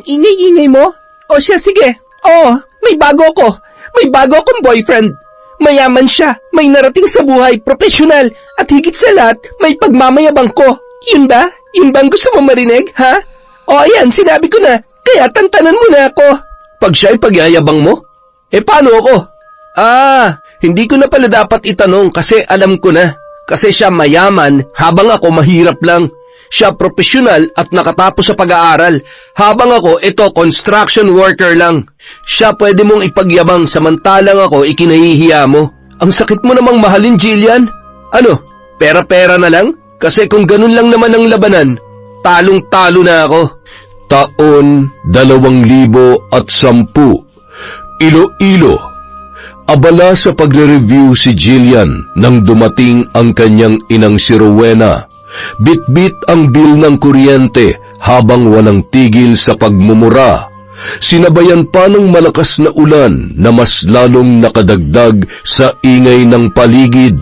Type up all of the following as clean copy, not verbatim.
ingay-ingay mo? O siya, sige. Oo, may bago ako. May bago akong boyfriend. Mayaman siya, may narating sa buhay, profesional, at higit sa lahat, may pagmamayabang ko. Yun ba? Yun bang gusto mo marinig, ha? O ayan, sinabi ko na, kaya tantanan mo na ako. Pag siya ay pagyayabang mo? Paano ako? Hindi ko na pala dapat itanong kasi alam ko na. Kasi siya mayaman habang ako mahirap lang. Siya profesional at nakatapos sa pag-aaral. Habang ako, ito, construction worker lang. Siya pwede mong ipagyabang samantalang ako ikinahihiya mo. Ang sakit mo namang mahalin, Jillian. Ano, pera-pera na lang? Kasi kung ganun lang naman ang labanan, talong-talo na ako. Taon 2010, Iloilo. Abala sa pagre-review si Jillian nang dumating ang kanyang inang si Rowena. Bit-bit ang bill ng kuryente habang walang tigil sa pagmumura. Sinabayan pa ng malakas na ulan na mas lalong nakadagdag sa ingay ng paligid.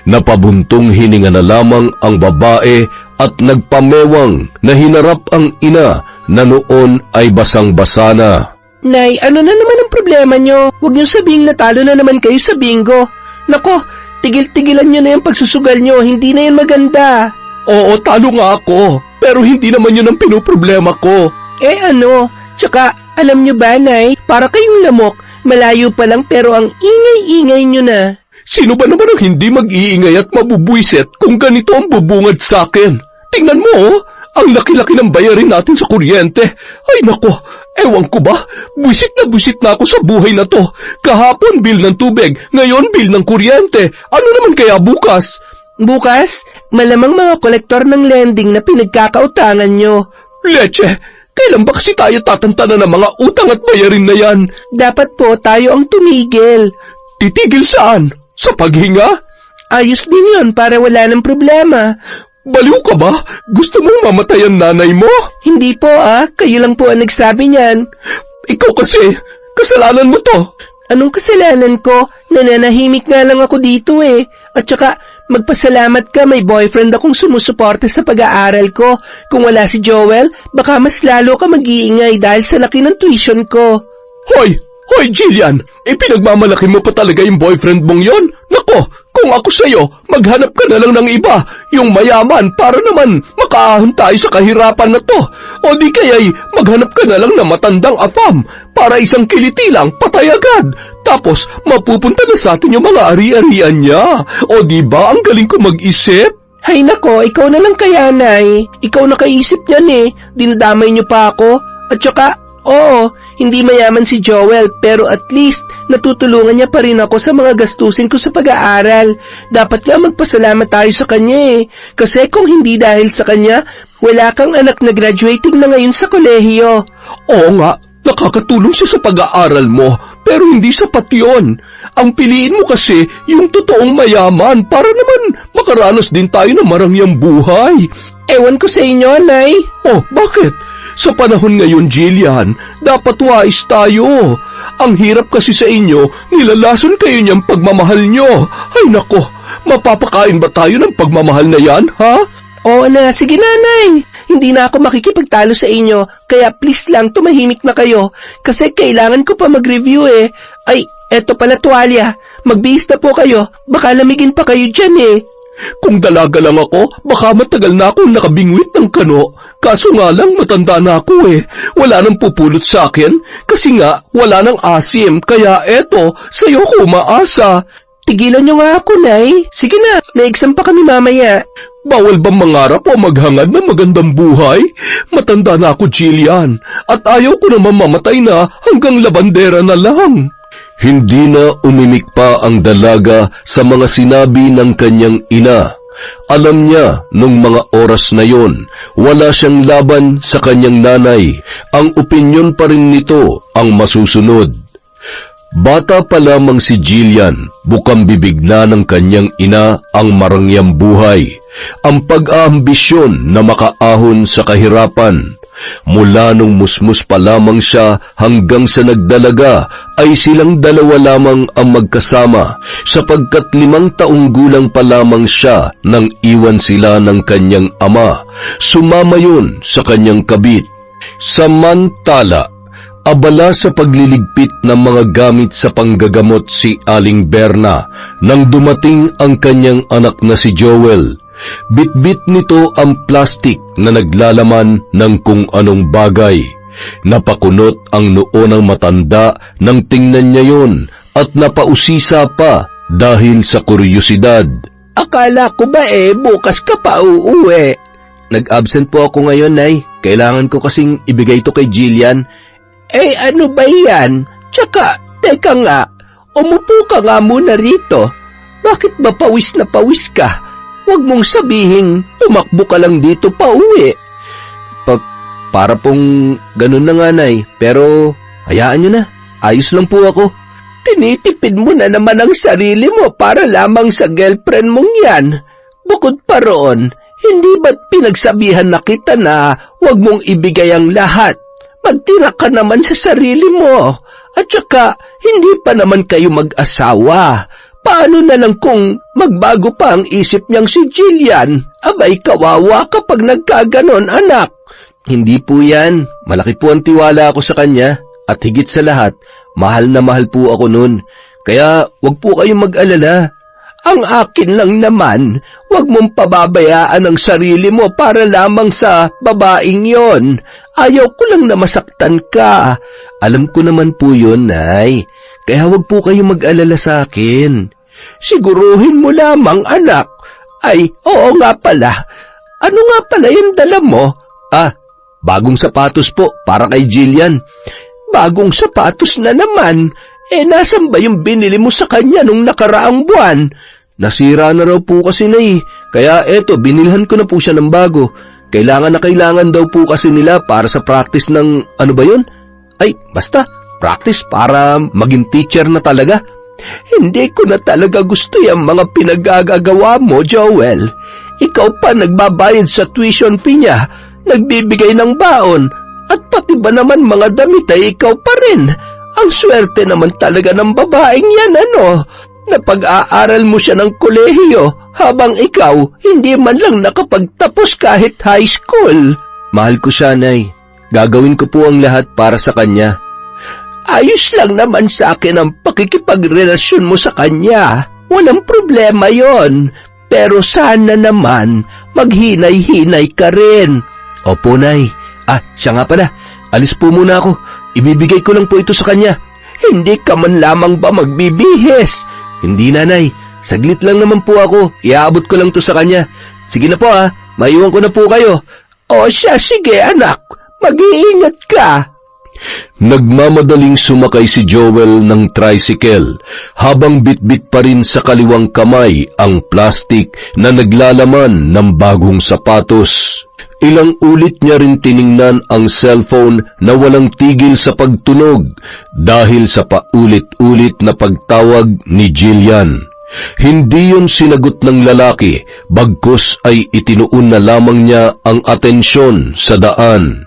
Napabuntong hininga na lamang ang babae at nagpamewang na hinarap ang ina na noon ay basang-basa na. Nay, ano na naman ang problema nyo? Huwag nyo sabihing natalo na naman kayo sa bingo. Nako, tigil-tigilan nyo na yung pagsusugal nyo, hindi na yan maganda. Oo, talo nga ako, pero hindi naman yun ang pinoproblema ko. Ano? Tsaka, alam nyo ba, Nay, para kayong lamok, malayo pa lang pero ang ingay-ingay nyo na. Sino ba naman ang hindi mag-iingay at mabubwisit kung ganito ang bubungad sa akin? Tingnan mo, ang laki-laki ng bayarin natin sa kuryente. Ay nako, ewan ko ba, buwisit na ako sa buhay na to. Kahapon bill ng tubig, ngayon bill ng kuryente. Ano naman kaya bukas? Bukas, malamang mga kolektor ng lending na pinagkakautangan nyo. Leche, kailan ba kasi tayo tatantanan ng mga utang at bayarin na yan? Dapat po tayo ang tumigil. Titigil saan? Sa paghinga? Ayos din yun para wala ng problema. Baliw ka ba? Gusto mong mamatay ang nanay mo? Hindi po kayo lang po ang nagsabi niyan. Ikaw kasi, kasalanan mo to. Anong kasalanan ko? Nananahimik nga lang ako dito At saka, magpasalamat ka may boyfriend akong sumusuporta sa pag-aaral ko. Kung wala si Joel, baka mas lalo ka mag-iingay dahil sa laki ng tuition ko. Hoy, Jillian, pinagmamalaki mo pa talaga yung boyfriend mong yon? Nako, kung ako sa'yo, maghanap ka na lang ng iba, yung mayaman para naman makaahon tayo sa kahirapan na to. O di kaya'y maghanap ka na lang na matandang afam para isang kiliti lang, patay agad. Tapos, mapupunta na sa atin yung mga ari-arian niya. O di ba ang galing ko mag-isip? Hay nako, ikaw na lang kaya, Nay. Ikaw nakaisip niyan dinadamay niyo pa ako. At saka, oo, hindi mayaman si Joel pero at least natutulungan niya pa rin ako sa mga gastusin ko sa pag-aaral. Dapat nga magpasalamat tayo sa kanya Kasi kung hindi dahil sa kanya, wala kang anak na graduating na ngayon sa kolehiyo. Oo nga, nakakatulong siya sa pag-aaral mo pero hindi sapat yun. Ang piliin mo kasi yung totoong mayaman para naman makaranas din tayo ng marangyang buhay. Ewan ko sa inyo, Nay. Oh, bakit? Sa panahon ngayon, Jillian, dapat wais tayo. Ang hirap kasi sa inyo, nilalason kayo niyang pagmamahal niyo. Ay nako, mapapakain ba tayo ng pagmamahal na yan, ha? Oo na, sige Nanay. Hindi na ako makikipagtalo sa inyo, kaya please lang tumahimik na kayo. Kasi kailangan ko pa mag-review Ay, eto pala tuwalya. Magbihis na po kayo, baka lamigin pa kayo dyan Kung dalaga lang ako, baka matagal na akong nakabingwit ng kano. Kaso nga lang, matanda na ako Wala nang pupulot sa akin, kasi nga, wala nang asim. Kaya eto, sa'yo ko umaasa. Tigilan niyo nga ako, Nay. Sige na, may exam pa kami mamaya. Bawal bang mangarap o maghangad ng magandang buhay? Matanda na ako, Jillian, at ayaw ko naman mamatay na hanggang labandera na lang. Hindi na umimik pa ang dalaga sa mga sinabi ng kanyang ina. Alam niya nung mga oras na yon, wala siyang laban sa kanyang nanay. Ang opinyon pa rin nito ang masusunod. Bata pa lamang si Jillian, bukang bibig na ng kanyang ina ang marangyang buhay. Ang pag-aambisyon na makaahon sa kahirapan. Mula nung musmus pa lamang siya hanggang sa nagdalaga ay silang dalawa lamang ang magkasama sapagkat 5 taong gulang pa lamang siya nang iwan sila ng kanyang ama. Sumama yun sa kanyang kabit. Samantala, abala sa pagliligpit ng mga gamit sa panggagamot si Aling Berna nang dumating ang kanyang anak na si Joel. Bitbit nito ang plastik na naglalaman ng kung anong bagay. Napakunot ang noo ng matanda nang tingnan niya yon at napausisa pa dahil sa kuryosidad. Akala ko ba bukas ka pa uuwi? Nag-absent po ako ngayon, Nay. Kailangan ko kasing ibigay ito kay Jillian. Ano ba yan? Tsaka, teka nga, umupo ka nga muna rito. Bakit ba pawis na pawis ka? Huwag mong sabihing tumakbo ka lang dito pa uwi. Para pong ganun na nga, Nay. Pero hayaan nyo na. Ayos lang po ako. Tinitipid mo na naman ang sarili mo para lamang sa girlfriend mong yan. Bukod pa roon, hindi ba't pinagsabihan na kita na huwag mong ibigay ang lahat? Magtira ka naman sa sarili mo. At saka, hindi pa naman kayo mag-asawa. Paano na lang kung magbago pa ang isip niyang si Jillian? Abay, kawawa kapag nagkaganon, anak. Hindi po yan. Malaki po ang tiwala ako sa kanya. At higit sa lahat, mahal na mahal po ako nun. Kaya wag po kayong mag-alala. Ang akin lang naman, wag mong pababayaan ang sarili mo para lamang sa babaeng yon. Ayaw ko lang na masaktan ka. Alam ko naman po yun, Nay. Kaya wag po kayong mag-alala sa akin. Siguruhin mo lamang, anak. Ay, oo nga pala. Ano nga pala yung dala mo? Bagong sapatos po para kay Jillian. Bagong sapatos na naman. Nasan ba yung binili mo sa kanya nung nakaraang buwan? Nasira na raw po kasi, Nay. Kaya eto, binilhan ko na po siya ng bago. Kailangan na kailangan daw po kasi nila para sa practice ng, ano ba yun? Ay, basta, practice para maging teacher na talaga. Hindi ko na talaga gusto yung mga pinagagagawa mo, Joel. Ikaw pa nagbabayad sa tuition fee niya, nagbibigay ng baon, at pati ba naman mga damit ay ikaw pa rin. Ang swerte naman talaga ng babaeng yan, ano? Napag-aaral mo siya ng kolehiyo, habang ikaw hindi man lang nakapagtapos kahit high school. Mahal ko siya, Nay. Gagawin ko po ang lahat para sa kanya. Ayos lang naman sa akin ang pakikipagrelasyon mo sa kanya. Walang problema yon. Pero sana naman, maghinay-hinay ka rin. Opo, Nay. Siya nga pala. Alis po muna ako. Ibibigay ko lang po ito sa kanya. Hindi ka man lamang ba magbibihis? Hindi, Nanay. Saglit lang naman po ako. Iaabot ko lang to sa kanya. Sige na po, maiwan ko na po kayo. O siya, sige anak. Mag-iingat ka. Nagmamadaling sumakay si Joel ng tricycle habang bitbit pa rin sa kaliwang kamay ang plastik na naglalaman ng bagong sapatos. Ilang ulit niya rin tiningnan ang cellphone na walang tigil sa pagtunog dahil sa paulit-ulit na pagtawag ni Jillian. Hindi yun sinagot ng lalaki, bagkus ay itinuon na lamang niya ang atensyon sa daan.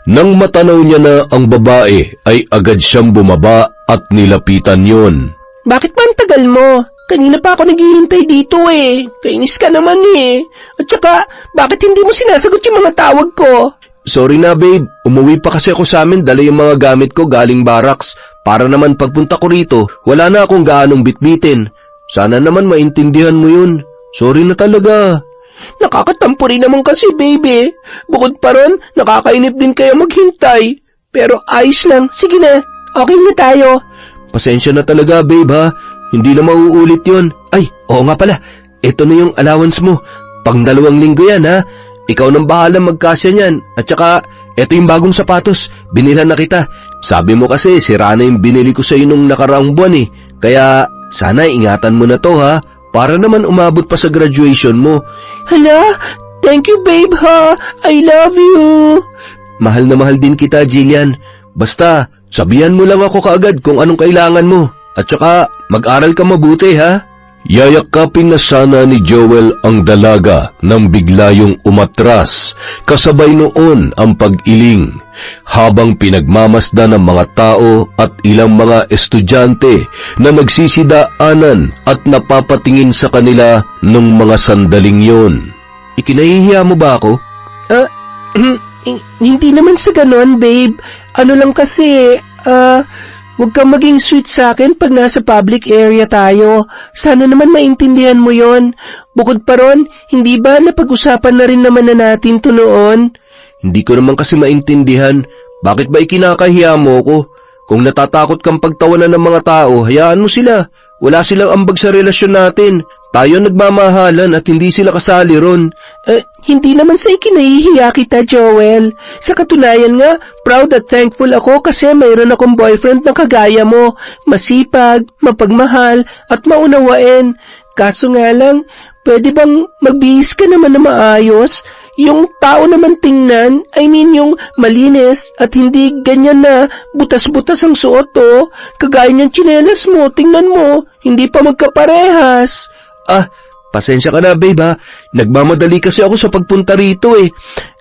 Nang matanaw niya na ang babae, ay agad siyang bumaba at nilapitan yon. Bakit ba ang tagal mo? Kanina pa ako naghihintay dito Kainis ka naman At saka, bakit hindi mo sinasagot yung mga tawag ko? Sorry na, babe. Umuwi pa kasi ako sa amin, dala yung mga gamit ko galing barracks. Para naman pagpunta ko rito, wala na akong gaanong bitbitin. Sana naman maintindihan mo yun. Sorry na talaga. Nakakatampo rin naman kasi, baby. Bukod pa ron, nakakainip din kayo maghintay. Pero ayos lang. Sige na, okay na tayo. Pasensya na talaga, babe, ha? Hindi na mauulit yun. Ay, oo nga pala. Ito na yung allowance mo. Pang 2 linggo yan, ha? Ikaw nang bahala magkasya niyan. At saka, ito yung bagong sapatos. Binilhan na kita. Sabi mo kasi, sira na yung binili ko sa'yo nung nakaraang buwan Kaya, sana ingatan mo na to, ha? Para naman umabot pa sa graduation mo. Hala, thank you, babe, ha? I love you. Mahal na mahal din kita, Jillian. Basta, sabihan mo lang ako kaagad kung anong kailangan mo. At saka, mag-aral ka mabuti, ha? Yayakapin na sana ni Joel ang dalaga nang bigla yung umatras, kasabay noon ang pag-iling. Habang pinagmamasdan ng mga tao at ilang mga estudyante na nagsisidaanan at napapatingin sa kanila nung mga sandaling yon. Ikinahihiya mo ba ako? Hindi naman sa ganon, babe. Ano lang kasi, huwag kang maging sweet sa akin pag nasa public area tayo. Sana naman maintindihan mo yon. Bukod pa ron, hindi ba napag-usapan na rin naman na natin to noon? Hindi ko naman kasi maintindihan. Bakit ba ikinakahiya mo ko? Kung natatakot kang pagtawanan ng mga tao, hayaan mo sila. Wala silang ambag sa relasyon natin. Tayo nagmamahalan at hindi sila kasali ron. Hindi naman sa ikinahihiya kita, Joel. Sa katunayan nga, proud at thankful ako kasi mayroon akong boyfriend na kagaya mo. Masipag, mapagmahal, at maunawain. Kaso nga lang, pwede bang magbihis ka naman na maayos? Yung tao naman tingnan, yung malinis at hindi ganyan na butas-butas ang suot, oh. Kagaya niyang tsinelas mo, tingnan mo, hindi pa magkaparehas. Pasensya ka na, babe, ha? Nagmamadali kasi ako sa pagpunta rito, eh.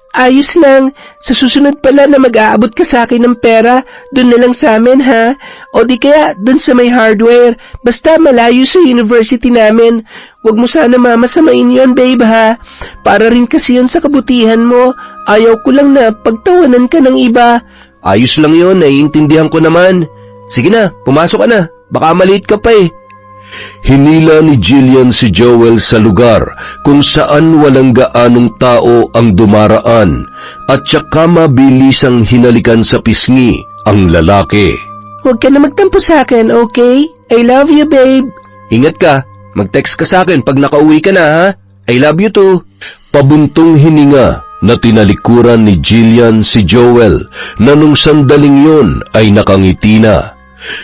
Ayos lang. Sa susunod pala na mag-aabot ka sa akin ng pera, dun na lang sa amin, ha? O di kaya, dun sa may hardware. Basta malayo sa university namin. Huwag mo sana mamasamain yun, babe, ha? Para rin kasi yun sa kabutihan mo. Ayaw ko lang na pagtawanan ka ng iba. Ayos lang yun, naiintindihan ko naman. Sige na, pumasok ka na. Baka maliit ka pa, eh. Hinila ni Jillian si Joel sa lugar kung saan walang gaanong tao ang dumaraan at saka mabilisang hinalikan sa pisngi ang lalaki. Huwag ka na magtampo sa akin, okay? I love you, babe. Ingat ka, mag-text ka sa akin pag nakauwi ka na, ha? I love you too. Pabuntong hininga na tinalikuran ni Jillian si Joel na nung sandaling yun ay nakangiti na.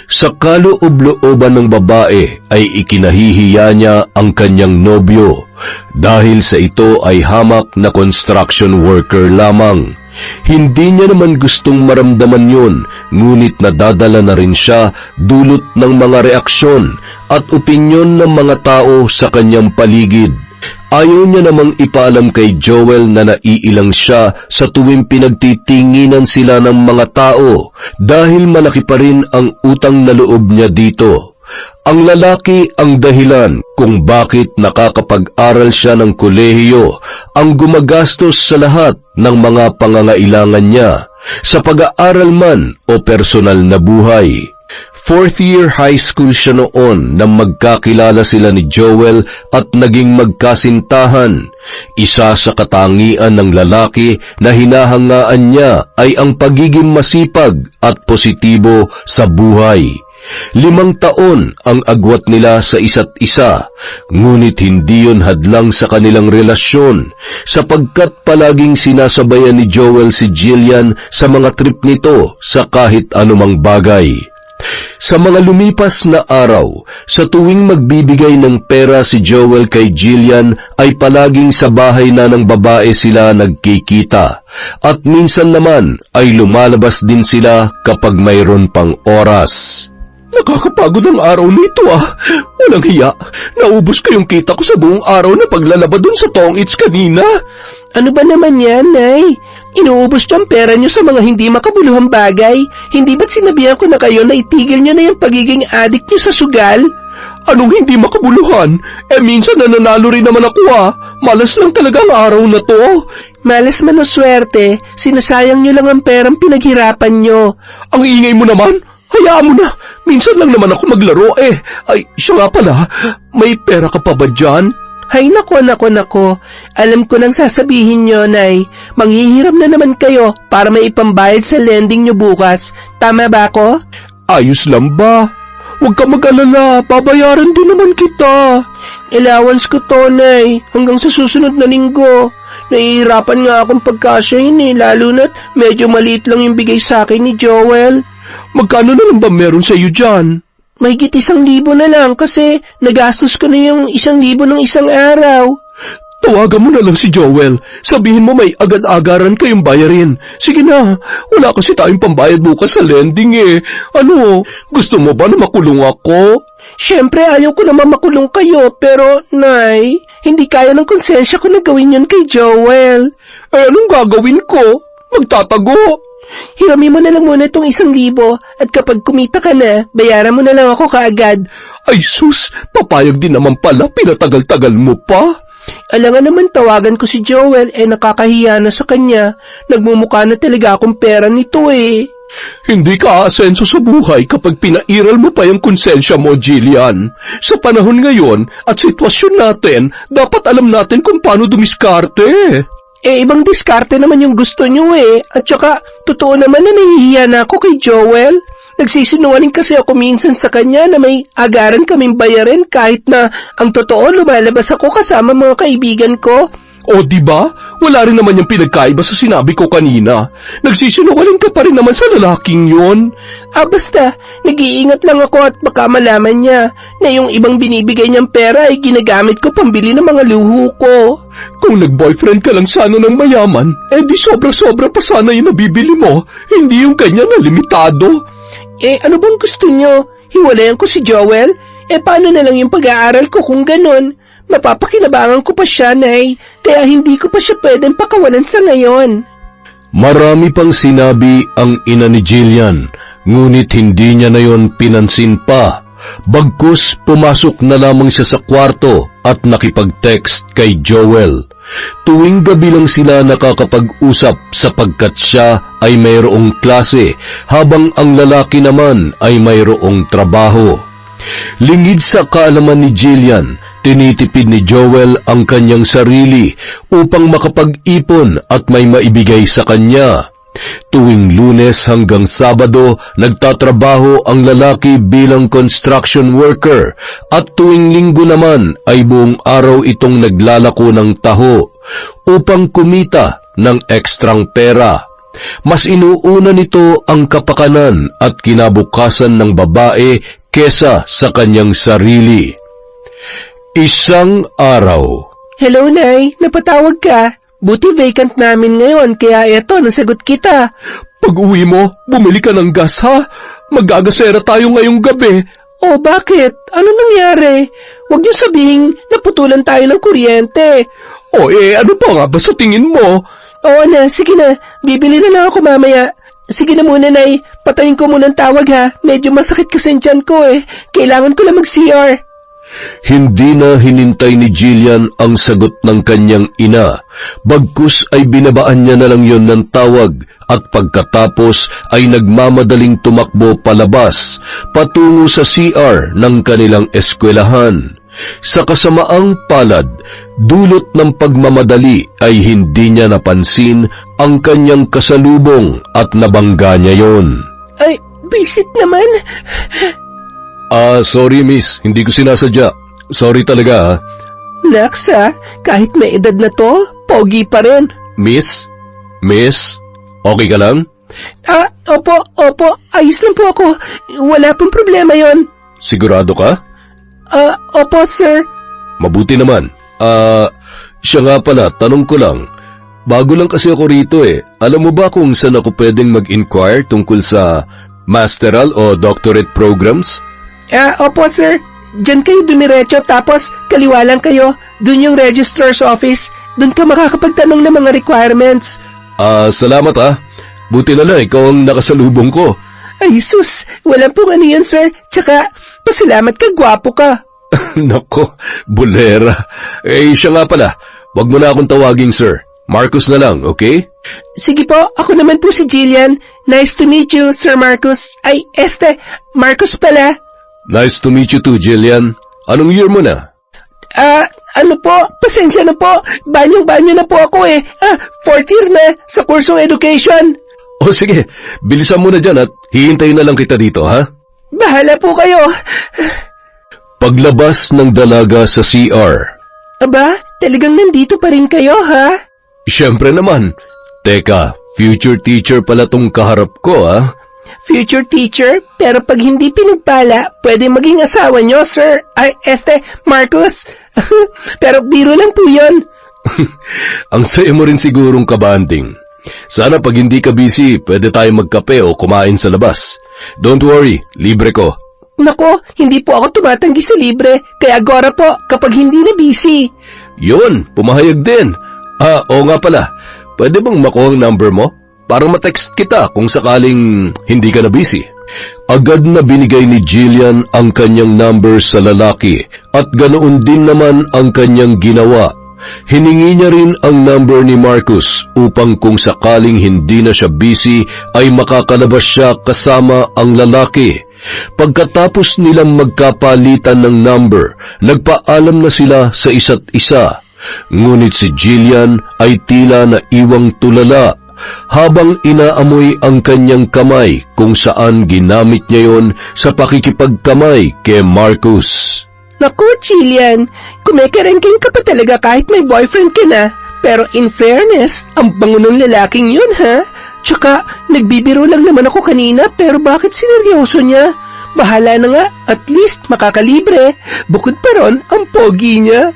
Sa kaloob-looban ng babae ay ikinahihiya niya ang kanyang nobyo dahil sa ito ay hamak na construction worker lamang. Hindi niya naman gustong maramdaman yun, ngunit nadadala na rin siya dulot ng mga reaksyon at opinyon ng mga tao sa kanyang paligid. Ayaw niya namang ipaalam kay Joel na naiilang siya sa tuwing pinagtitinginan sila ng mga tao dahil malaki pa rin ang utang na loob niya dito. Ang lalaki ang dahilan kung bakit nakakapag-aral siya ng kolehiyo, ang gumagastos sa lahat ng mga pangangailangan niya, sa pag-aaral man o personal na buhay. 4th year high school siya noon nang magkakilala sila ni Joel at naging magkasintahan. Isa sa katangian ng lalaki na hinahangaan niya ay ang pagiging masipag at positibo sa buhay. 5 taon ang agwat nila sa isa't isa, ngunit hindi yun hadlang sa kanilang relasyon sapagkat palaging sinasabayan ni Joel si Jillian sa mga trip nito sa kahit anumang bagay. Sa mga lumipas na araw, sa tuwing magbibigay ng pera si Joel kay Jillian ay palaging sa bahay na ng babae sila nagkikita at minsan naman ay lumalabas din sila kapag mayroon pang oras. Nakakapagod ang araw nito Walang hiya. Naubos ko yung kita ko sa buong araw na paglalaba dun sa Tongits kanina. Ano ba naman yan, Nay? Inuubos niyo ang pera niyo sa mga hindi makabuluhang bagay. Hindi ba't sinabihan ko na kayo na itigil niyo na yung pagiging addict niyo sa sugal? Anong hindi makabuluhan? Minsan nananalo rin naman ako Malas lang talaga ang araw na to. Malas man o swerte, sinasayang niyo lang ang perang pinaghirapan niyo. Ang ingay mo naman. Hayaan mo na. Minsan lang naman ako maglaro Ay, siya nga pala. May pera ka pa ba dyan? Hay nako. Alam ko nang sasabihin nyo, Nay. Manghihiram na naman kayo para may ipambayad sa lending nyo bukas. Tama ba ako? Ayos lang ba? Huwag ka mag-alala. Babayaran din naman kita. Allowance ko to, Nay. Hanggang sa susunod na linggo. Nahihirapan nga akong pagkasyahin lalo na't medyo maliit lang yung bigay sa akin ni Joel. Magkano na lang ba meron sa iyo dyan? Mahigit 1,000 na lang kasi nagastos ko na yung 1,000 ng isang araw. Tawagan mo na lang si Joel. Sabihin mo may agad-agaran kayong bayarin. Sige na, wala kasi tayong pambayad bukas sa lending Ano, gusto mo ba na makulong ako? Siyempre ayaw ko naman makulong kayo pero, Nay, hindi kaya ng konsensya ko na gawin yun kay Joel. Anong gagawin ko? Magtatago. Hirami mo na lang muna itong 1,000 at kapag kumita ka na, bayaran mo na lang ako kaagad. Ay sus, papayag din naman pala, pinatagal-tagal mo pa. Alangan naman tawagan ko si Joel, nakakahiya na sa kanya. Nagmumukha na talaga akong pera nito eh. Hindi ka aasenso sa buhay kapag pinairal mo pa yung konsensya mo, Jillian. Sa panahon ngayon at sitwasyon natin, dapat alam natin kung paano dumiskarte. Ibang diskarte naman yung gusto nyo eh. At saka, totoo naman na nahihiya na ako kay Joel. Nagsisinungaling kasi ako minsan sa kanya na may agaran kaming bayarin kahit na ang totoo lumalabas ako kasama mga kaibigan ko. O diba? Wala rin naman yung pinagkaiba sa sinabi ko kanina. Nagsisinungaling ka pa rin naman sa lalaking yon. Basta, nag-iingat lang ako at baka malaman niya na yung ibang binibigay niyang pera ay ginagamit ko pambili ng mga luho ko. Kung nag-boyfriend ka lang sana ng mayaman, di sobra-sobra pa sana yung nabibili mo, hindi yung ganyan na limitado. Ano bang gusto niyo? Hiwalayan ko si Joel? Paano na lang yung pag-aaral ko kung ganon? Mapapakinabangan ko pa siya, Nay, kaya hindi ko pa siya pwedeng pakawalan sa ngayon. Marami pang sinabi ang ina ni Jillian, ngunit hindi niya na yon pinansin pa. Bagkus pumasok na lamang siya sa kwarto at nakipag-text kay Joel. Tuwing gabi lang sila nakakapag-usap sapagkat siya ay mayroong klase habang ang lalaki naman ay mayroong trabaho. Lingid sa kaalaman ni Jillian, tinitipid ni Joel ang kanyang sarili upang makapag-ipon at may maibigay sa kanya. Tuwing Lunes hanggang Sabado, nagtatrabaho ang lalaki bilang construction worker at tuwing Linggo naman ay buong araw itong naglalako ng taho upang kumita ng ekstrang pera. Mas inuuna nito ang kapakanan at kinabukasan ng babae kesa sa kanyang sarili. Isang araw. Hello, Nay. Napatawag ka. Buti vacant namin ngayon, kaya eto, nasagot kita. Pag-uwi mo, bumili ka ng gas, ha? Magagasera tayo ngayong gabi. Bakit? Ano nangyari? Huwag niyo sabihing naputulan tayo ng kuryente. Ano pa nga ba sa tingin mo? Oo na, sige na. Bibili na lang ako mamaya. Sige na muna, Nay. Patayin ko muna ang tawag, ha? Medyo masakit kasi ang tiyan ko, Kailangan ko lang mag-CR. Hindi na hinintay ni Jillian ang sagot ng kanyang ina. Bagkus ay binabaan niya na lang yon ng tawag at pagkatapos ay nagmamadaling tumakbo palabas patungo sa CR ng kanilang eskwelahan. Sa kasamaang palad, dulot ng pagmamadali ay hindi niya napansin ang kanyang kasalubong at nabangga niya yon. Ay, visit naman. Sorry miss, hindi ko sinasadya. Sorry talaga. Naks kahit may edad na to, pogi pa rin. Miss? Miss? Okay ka lang? Opo, ayos lang po ako. Wala pong problema yon. Sigurado ka? Opo sir. Mabuti naman. Siya nga pala, tanong ko lang. Bago lang kasi ako rito Alam mo ba kung saan ako pwedeng mag-inquire tungkol sa masteral o doctorate programs? Opo sir. Diyan kayo dumiretso tapos kaliwa lang kayo. Doon yung registrar's office. Doon ka makakapagtanong ng mga requirements. Salamat Buti na lang ikaw ang nakasalubong ko. Ay sus, wala pong ano yan sir. Tsaka, pasalamat ka, gwapo ka. Nako, bulera. Siya nga pala. Wag mo na akong tawaging sir. Marcus na lang, okay? Sige po, ako naman po si Jillian. Nice to meet you, Sir Marcus. Ay, Marcus pala. Nice to meet you too, Jillian. Anong year mo na? Ano po? Pasensya na po. Banyong-banyo na po ako fourth year na sa kursong education. Sige, bilisan mo na dyan at hihintayin na lang kita dito, ha? Bahala po kayo. Paglabas ng dalaga sa CR. Aba, talagang nandito pa rin kayo, ha? Siyempre naman. Teka, future teacher pala tong kaharap ko, ha? Future teacher? Pero pag hindi pinagpala, pwede maging asawa nyo, sir. Ay, Marcus. Pero biro lang po yun. Ang saya mo rin sigurong kabanding. Sana pag hindi ka busy, pwede tayo magkape o kumain sa labas. Don't worry, libre ko. Nako, hindi po ako tumatanggi sa libre. Kaya agora po, kapag hindi na busy. Yun, pumahayag din. Oo nga pala. Pwede bang makuha ang number mo? Para ma-text kita kung sakaling hindi ka na busy. Agad na binigay ni Jillian ang kanyang number sa lalaki at ganoon din naman ang kanyang ginawa. Hiningi niya rin ang number ni Marcus upang kung sakaling hindi na siya busy ay makakalabas siya kasama ang lalaki. Pagkatapos nilang magkapalitan ng number, nagpaalam na sila sa isa't isa. Ngunit si Jillian ay tila naiwang tulala habang inaamoy ang kanyang kamay kung saan ginamit niya yon sa pakikipagkamay kay Marcus. Naku, Jillian, kumikarengking ka pa talaga kahit may boyfriend ka na. Pero in fairness, ang bango ng lalaking yun, ha? Tsaka, nagbibiro lang naman ako kanina, pero bakit sineryoso niya? Bahala na nga, at least makakalibre. Bukod pa ron, ang pogi niya.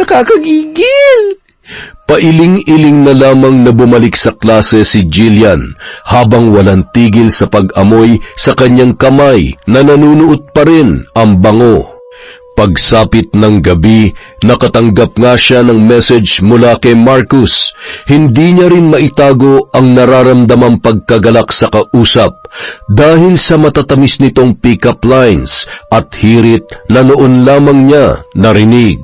Nakakagigil. Pailing-iling na lamang na bumalik sa klase si Jillian habang walang tigil sa pag-amoy sa kanyang kamay na nanunuot pa rin ang bango. Pagsapit ng gabi, nakatanggap nga siya ng message mula kay Marcus. Hindi niya rin maitago ang nararamdamang pagkagalak sa kausap dahil sa matatamis nitong pick-up lines at hirit na noon lamang niya narinig.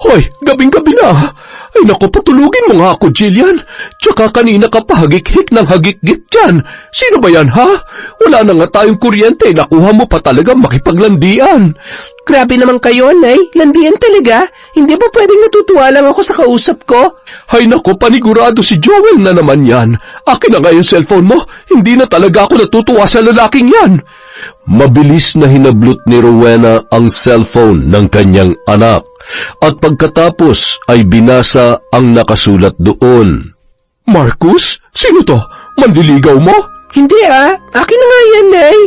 Hoy, gabing-gabi na. Ay naku, patulugin mo nga ako, Jillian. Tsaka kanina ka pa hagik-hik ng hagik-gik dyan. Sino ba yan, ha? Wala na nga tayong kuryente. Nakuha mo pa talaga makipaglandian. Grabe naman kayo, Nay. Landian talaga. Hindi ba pwedeng natutuwa lang ako sa kausap ko? Hay naku, panigurado si Joel na naman yan. Akin na nga yung cellphone mo. Hindi na talaga ako natutuwa sa lalaking yan. Mabilis na hinablot ni Rowena ang cellphone ng kanyang anak at pagkatapos ay binasa ang nakasulat doon. Marcus? Sino to? Manliligaw mo? Hindi akin na nga yan, Nay.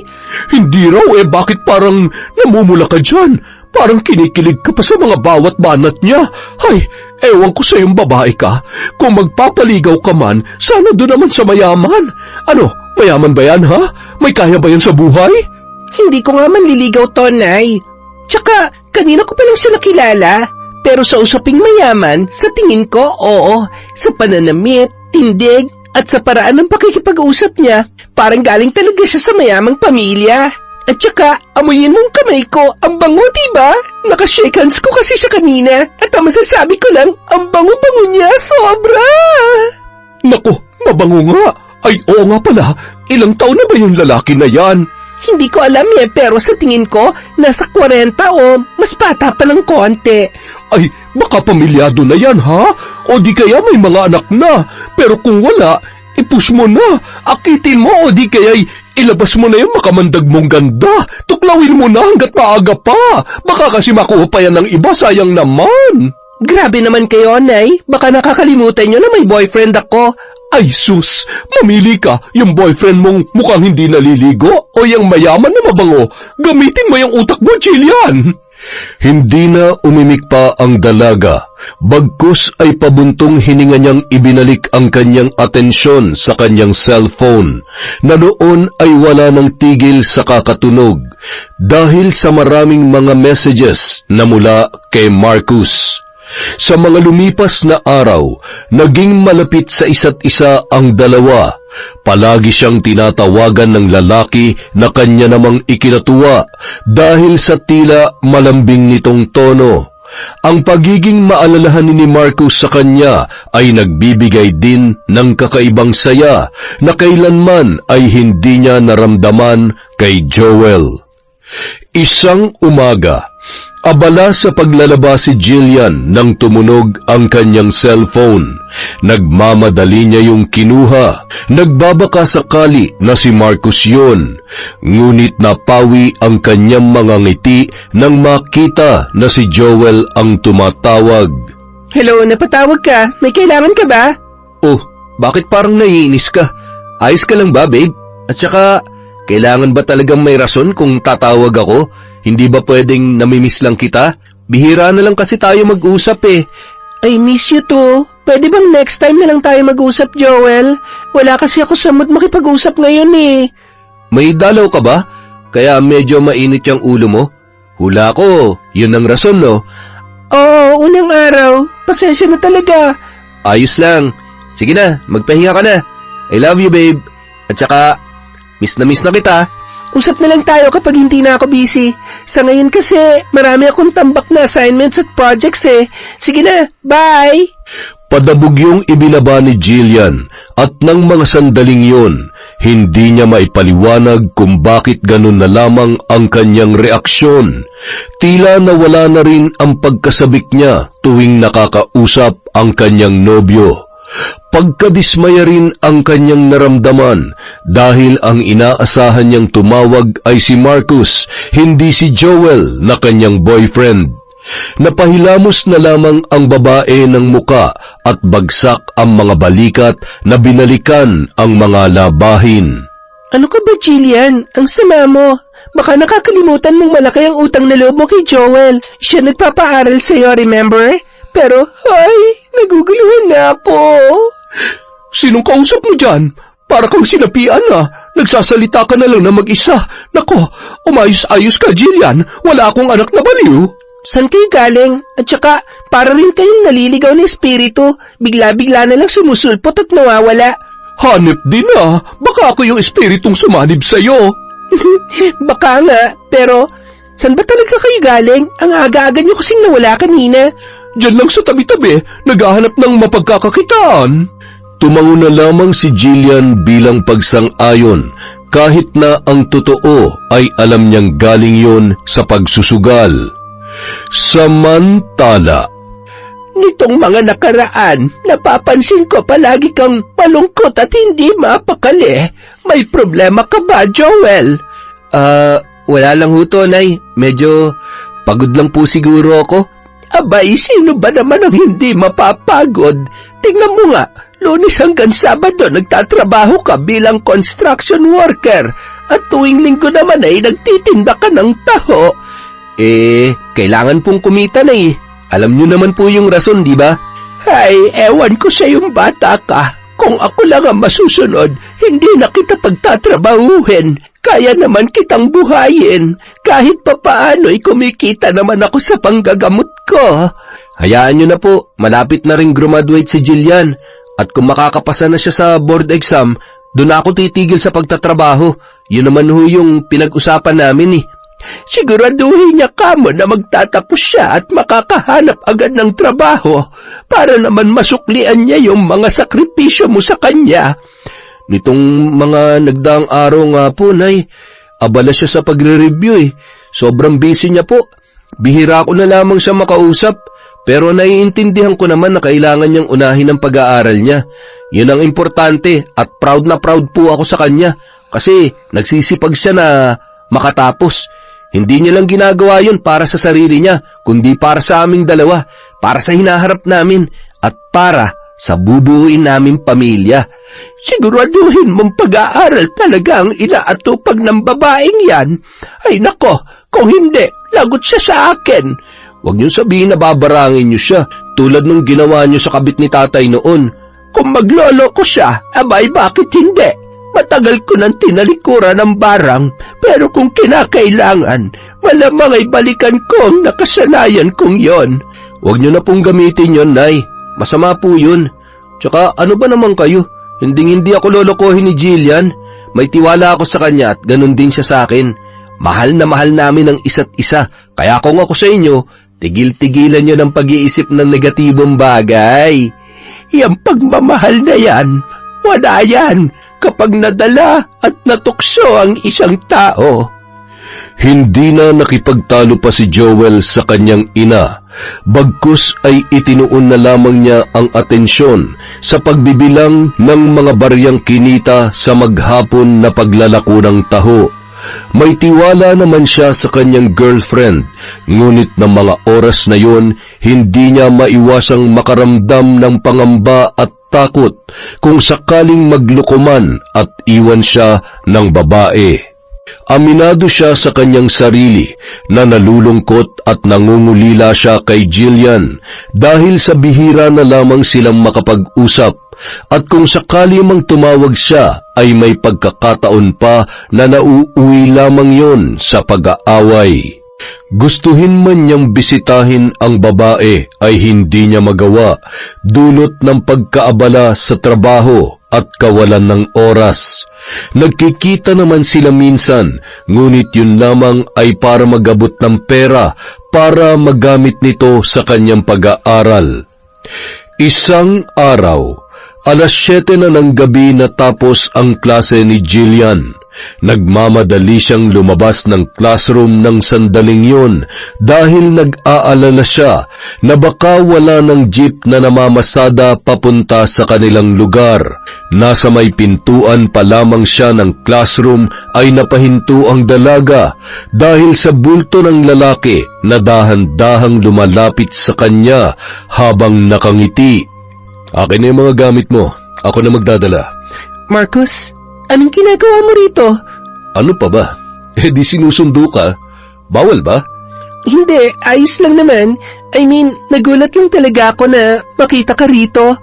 Hindi raw bakit parang namumula ka dyan? Parang kinikilig ka pa sa mga bawat banat niya. Hay, ewan ko sa yung babae ka. Kung magpapaligaw ka man, sana doon naman sa mayaman. Ano, mayaman ba yan, ha? May kaya ba yan sa buhay? Hindi ko nga manliligaw to, Nay. Tsaka, kanina ko pa lang siya nakilala. Pero sa usaping mayaman, sa tingin ko, oo. Sa pananamit, tindig, at sa paraan ng pakikipag-usap niya, parang galing talaga siya sa mayamang pamilya. At saka, amuyin mong kamay ko, ang bango, diba? Nakashake hands ko kasi siya kanina, at ang masasabi ko lang, ang bango-bango niya, sobra! Naku, mabango nga. Ay, oo nga pala, ilang taon na ba yung lalaki na yan? Hindi ko alam pero sa tingin ko, nasa 40 o mas bata pa ng konti. Ay, baka pamilyado na yan, ha? O di kaya may mga anak na. Pero kung wala, ipush mo na. Akitin mo o di kaya ilabas mo na yung makamandag mong ganda. Tuklawin mo na hanggat maaga pa. Baka kasi makuha pa yan ng iba, sayang naman. Grabe naman kayo, Nay. Baka nakakalimutan nyo na may boyfriend ako. Ay sus, mamili ka, yung boyfriend mong mukhang hindi naliligo o yung mayaman na mabango. Gamitin mo yung utak mo, Jillian. Hindi na umimik pa ang dalaga, bagkus ay pabuntong hininga niyang ibinalik ang kanyang atensyon sa kanyang cellphone, na noon ay wala ng tigil sa kakatunog, dahil sa maraming mga messages na mula kay Marcus. Sa mga lumipas na araw, naging malapit sa isa't isa ang dalawa. Palagi siyang tinatawagan ng lalaki na kanya namang ikinatuwa dahil sa tila malambing nitong tono. Ang pagiging maalalahanin ni Marcus sa kanya ay nagbibigay din ng kakaibang saya na kailanman ay hindi niya naramdaman kay Joel. Isang umaga, abala sa paglalaba si Jillian nang tumunog ang kanyang cellphone. Nagmamadali niya yung kinuha. Nagbabaka sakali na si Marcus yun. Ngunit napawi ang kanyang mga ngiti nang makita na si Joel ang tumatawag. Hello, napatawag ka? May kailangan ka ba? Oh, bakit parang naiinis ka? Ayos ka lang ba, babe? At saka, kailangan ba talagang may rason kung tatawag ako? Hindi ba pwedeng namimiss lang kita? Bihira na lang kasi tayo mag-usap I miss you too. Pwede bang next time na lang tayo mag-usap, Joel? Wala kasi ako sa mood makipag-usap ngayon May dalaw ka ba? Kaya medyo mainit yung ulo mo? Hula ko, yun ang rason, no? Oo, unang araw. Pasensya na talaga. Ayos lang. Sige na, magpahinga ka na. I love you, babe. At saka, miss na kita. Usap na lang tayo kapag hindi na ako busy. Sa ngayon kasi, marami akong tambak na assignments at projects eh. Sige na, bye! Padabog yung ibinaba ni Jillian at ng mga sandaling yun, hindi niya maipaliwanag kung bakit ganun na lamang ang kanyang reaksyon. Tila nawala na rin ang pagkasabik niya tuwing nakakausap ang kanyang nobyo. Pagkadismaya rin ang kanyang naramdaman dahil ang inaasahan niyang tumawag ay si Marcus, hindi si Joel na kanyang boyfriend. Napahilamos na lamang ang babae ng muka at bagsak ang mga balikat na binalikan ang mga labahin. Ano ka ba, Jillian? Ang sama mo. Baka nakakalimutan mong malaki ang utang na loob mo kay Joel. Siya nagpapaaral sa'yo, remember? Pero, ay, naguguluhan na ako. Sinong kausap mo dyan? Para kang sinapian na. Nagsasalita ka na lang na mag-isa. Nako, umayos-ayos ka, Jillian. Wala akong anak na baliw. Saan kayo galing? At saka, para rin kayong naliligaw ng espiritu. Bigla-bigla na lang sumusulpot at nawawala. Hanip din ah. Baka ako yung espiritong sumanib sa'yo. Baka nga, pero saan ba talaga kayo galing? Ang aga-aga niyo kasing nawala kanina. Diyan lang sa tabi-tabi, naghahanap ng mapagkakakitaan. Tumango na lamang si Jillian bilang pagsang-ayon, kahit na ang totoo ay alam niyang galing yon sa pagsusugal. Samantala, Nitong mga nakaraan, napapansin ko palagi kang malungkot at hindi mapakali. May problema ka ba, Joel? wala lang ho to, Nay. Medyo pagod lang po siguro ako. Abay, sino ba naman ang hindi mapapagod? Tingnan mo nga, Lunes hanggang Sabado nagtatrabaho ka bilang construction worker at tuwing Linggo naman ay nagtitinda ka ng taho. Kailangan pong kumita na eh. Alam niyo naman po yung rason, di ba? Ay, ewan ko sa yung bata ka. Kung ako lang ang masusunod, hindi na kita pagtatrabahuhin. Kaya naman kitang buhayin. Kahit papaano'y kumikita naman ako sa panggagamot ko. Hayaan niyo na po, malapit na rin graduate si Jillian. At kung makakapasa na siya sa board exam, doon ako titigil sa pagtatrabaho. Yun naman ho yung pinag-usapan namin eh. Siguraduhin niya kamo na magtatapos siya at makakahanap agad ng trabaho para naman masuklian niya yung mga sakripisyo mo sa kanya. Nitong mga nagdaang araw nga po, Nay, abala siya sa pagre-review eh. Sobrang busy niya po. Bihira ko na lamang siya makausap, pero naiintindihan ko naman na kailangan niyang unahin ang pag-aaral niya. Yun ang importante at proud na proud po ako sa kanya kasi nagsisipag siya na makatapos. Hindi niya lang ginagawa yun para sa sarili niya, kundi para sa aming dalawa, para sa hinaharap namin, at para sa bubuuin naming pamilya. Siguraduhin mong pag-aaral talaga ang inaatupag ng babaeng yan. Ay nako, kung hindi, lagot siya sa akin. Huwag niyo sabihin na babarangin niyo siya, tulad nung ginawa niyo sa kabit ni tatay noon. Kung maglolo ko siya, abay bakit hindi? Matagal ko nang tinalikuran ng barang, pero kung kinakailangan, malamang ay balikan ko ang nakasanayan kong yon. Huwag niyo na pong gamitin yon, Nay. Masama po yun. Tsaka ano ba naman kayo? Hindi ako lolokohin ni Jillian. May tiwala ako sa kanya at ganun din siya sa akin. Mahal na mahal namin ang isa't isa. Kaya kung ako sa inyo, tigil-tigilan niyo ng pag-iisip ng negatibong bagay. Yang pagmamahal na yan, wala yan kapag nadala at natukso ang isang tao. Hindi na nakipagtalo pa si Joel sa kanyang ina. Bagkus ay itinuon na lamang niya ang atensyon sa pagbibilang ng mga baryang kinita sa maghapon na paglalako ng taho. May tiwala naman siya sa kanyang girlfriend, ngunit ng mga oras na yon, hindi niya maiwasang makaramdam ng pangamba at takot kung sakaling maglukuman at iwan siya ng babae. Aminado siya sa kanyang sarili na nalulungkot at nangungulila siya kay Jillian dahil sa bihira na lamang silang makapag-usap at kung sakali mang tumawag siya ay may pagkakataon pa na nauuwi lamang yon sa pag-aaway. Gustuhin man niyang bisitahin ang babae ay hindi niya magawa dulot ng pagkaabala sa trabaho at kawalan ng oras. Nagkikita naman sila minsan, ngunit yun lamang ay para mag-abot ng pera para magamit nito sa kanyang pag-aaral. Isang araw, alas 7 na ng gabi natapos ang klase ni Jillian. Nagmamadali siyang lumabas ng classroom ng sandaling yun dahil nag-aalala siya na baka wala ng jeep na namamasada papunta sa kanilang lugar. Nasa may pintuan pa lamang siya ng classroom ay napahinto ang dalaga dahil sa bulto ng lalaki na dahan-dahang lumalapit sa kanya habang nakangiti. Akin na yung mga gamit mo. Ako na magdadala. Marcus, anong ginagawa mo rito? Ano pa ba? Di sinusundo ka. Bawal ba? Hindi, ayos lang naman. I mean, nagulat lang talaga ako na makita ka rito.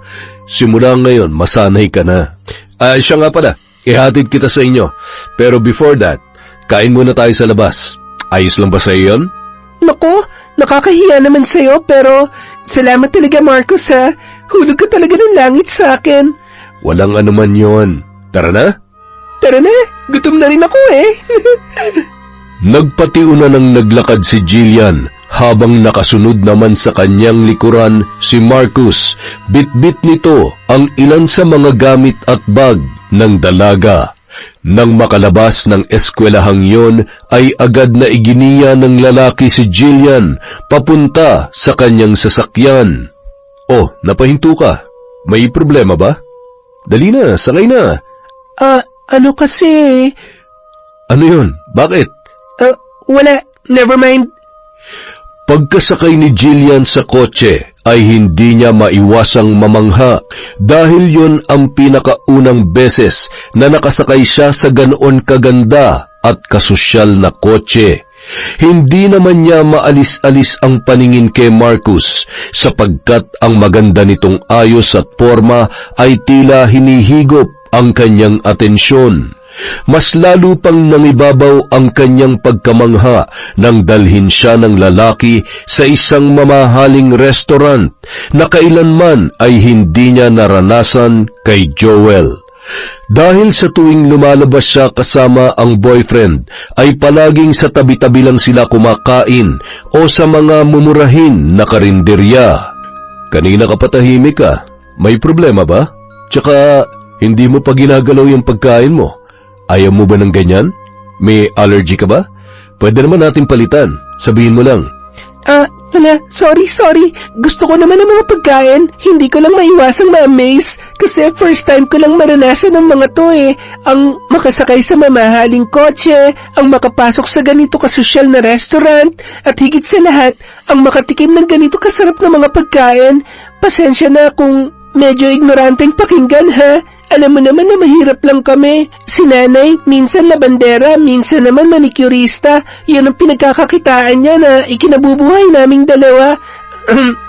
Simula ngayon, masanay ka na. Siya nga pala, ihatid kita sa inyo. Pero before that, kain muna tayo sa labas. Ayos lang ba sa iyon? Nako, nakakahiya naman sa'yo pero salamat talaga Marcus ha. Hulog ka talaga ng langit sa akin. Walang anuman yon. Tara na? Tara na, gutom na rin ako eh. Nagpatiuna ng naglakad si Jillian habang nakasunod naman sa kanyang likuran si Marcus. Bit-bit nito ang ilan sa mga gamit at bag ng dalaga. Nang makalabas ng eskwelahang yon ay agad na iginiya ng lalaki si Jillian papunta sa kanyang sasakyan. Oh, napahinto ka. May problema ba? Dali na, sakay na. Ano kasi? Ano yun? Bakit? Wala. Never mind. Pagkasakay ni Jillian sa kotse ay hindi niya maiwasang mamangha dahil yon ang pinakaunang beses na nakasakay siya sa ganoon kaganda at kasosyal na kotse. Hindi naman niya maalis-alis ang paningin kay Marcus sapagkat ang maganda nitong ayos at forma ay tila hinihigop ang kanyang atensyon. Mas lalo pang nangibabaw ang kanyang pagkamangha nang dalhin siya ng lalaki sa isang mamahaling restaurant na kailanman ay hindi niya naranasan kay Joel. Dahil sa tuwing lumalabas siya kasama ang boyfriend, ay palaging sa tabi-tabi lang sila kumakain o sa mga mumurahin na karinderya. Kanina ka patahimik ka. May problema ba? Tsaka, hindi mo pa ginagalaw yung pagkain mo. Ayaw mo ba ng ganyan? May allergy ka ba? Pwede naman natin palitan. Sabihin mo lang. Wala. Sorry. Gusto ko naman ng mga pagkain. Hindi ko lang maiwasang ma-amaze. Kasi first time ko lang maranasan ng mga to eh. Ang makasakay sa mamahaling kotse, ang makapasok sa ganito kasosyal na restaurant, at higit sa lahat, ang makatikim ng ganito kasarap na mga pagkain. Pasensya na kung medyo ignoranteng pakinggan ha. Alam mo naman na mahirap lang kami. Si nanay, minsan labandera, minsan naman manicurista. Yan ang pinagkakakitaan niya na ikinabubuhay naming dalawa.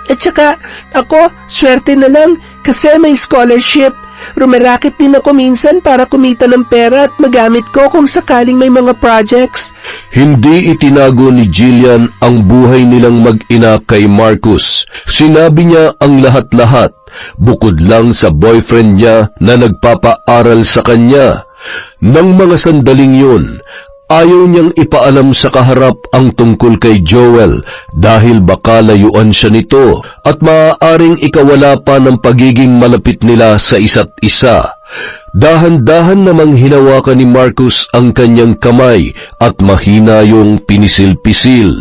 At saka, ako, swerte na lang kasi may scholarship. Rumaraket din ako minsan para kumita ng pera at magamit ko kung sakaling may mga projects. Hindi itinago ni Jillian ang buhay nilang mag-ina kay Marcus. Sinabi niya ang lahat-lahat, bukod lang sa boyfriend niya na nagpapaaral sa kanya. Nang mga sandaling yun, ayaw niyang ipaalam sa kaharap ang tungkol kay Joel dahil baka layuan siya nito at maaaring ikawala pa ng pagiging malapit nila sa isa't isa. Dahan-dahan namang hinawakan ni Marcus ang kanyang kamay at mahina yung pinisil-pisil.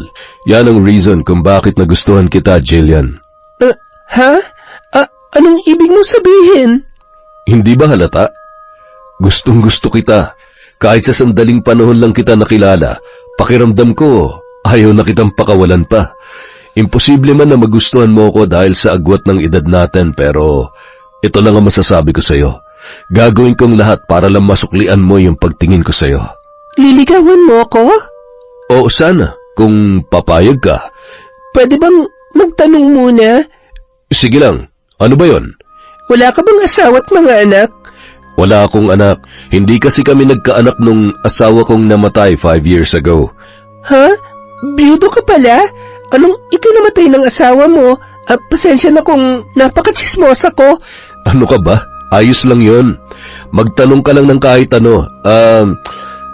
Yan ang reason kung bakit nagustuhan kita, Jillian. Ha? Anong ibig mong sabihin? Hindi ba halata? Gustong-gusto kita. Kahit sa sandaling panahon lang kita nakilala, pakiramdam ko, ayaw na kitang pakawalan pa. Imposible man na magustuhan mo ako dahil sa agwat ng edad natin, pero ito lang ang masasabi ko sa'yo. Gagawin kong lahat para lang masuklian mo yung pagtingin ko sa'yo. Liligawan mo ako? Oo, sana, kung papayag ka. Pwede bang magtanong muna? Sige lang, ano ba yon? Wala ka bang asawa at mga anak? Wala akong anak. Hindi kasi kami nagkaanak nung asawa kong namatay 5 years ago. Ha? Biyudo ka pala? Anong ikinamatay ng asawa mo? Pasensya na kung napakatsismosa ko. Ano ka ba? Ayos lang yon. magtanong ka lang ng kahit ano.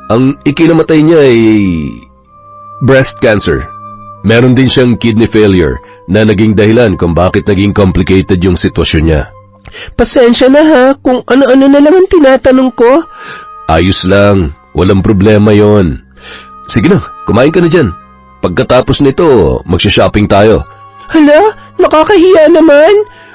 Ang ikinamatay niya ay breast cancer. Meron din siyang kidney failure na naging dahilan kung bakit naging complicated yung sitwasyon niya. Pasensya na ha, kung ano-ano na lang ang tinatanong ko. Ayos lang, walang problema yon. Sige na, kumain ka na dyan. Pagkatapos nito, magsha-shopping tayo. Hala, nakakahiya naman.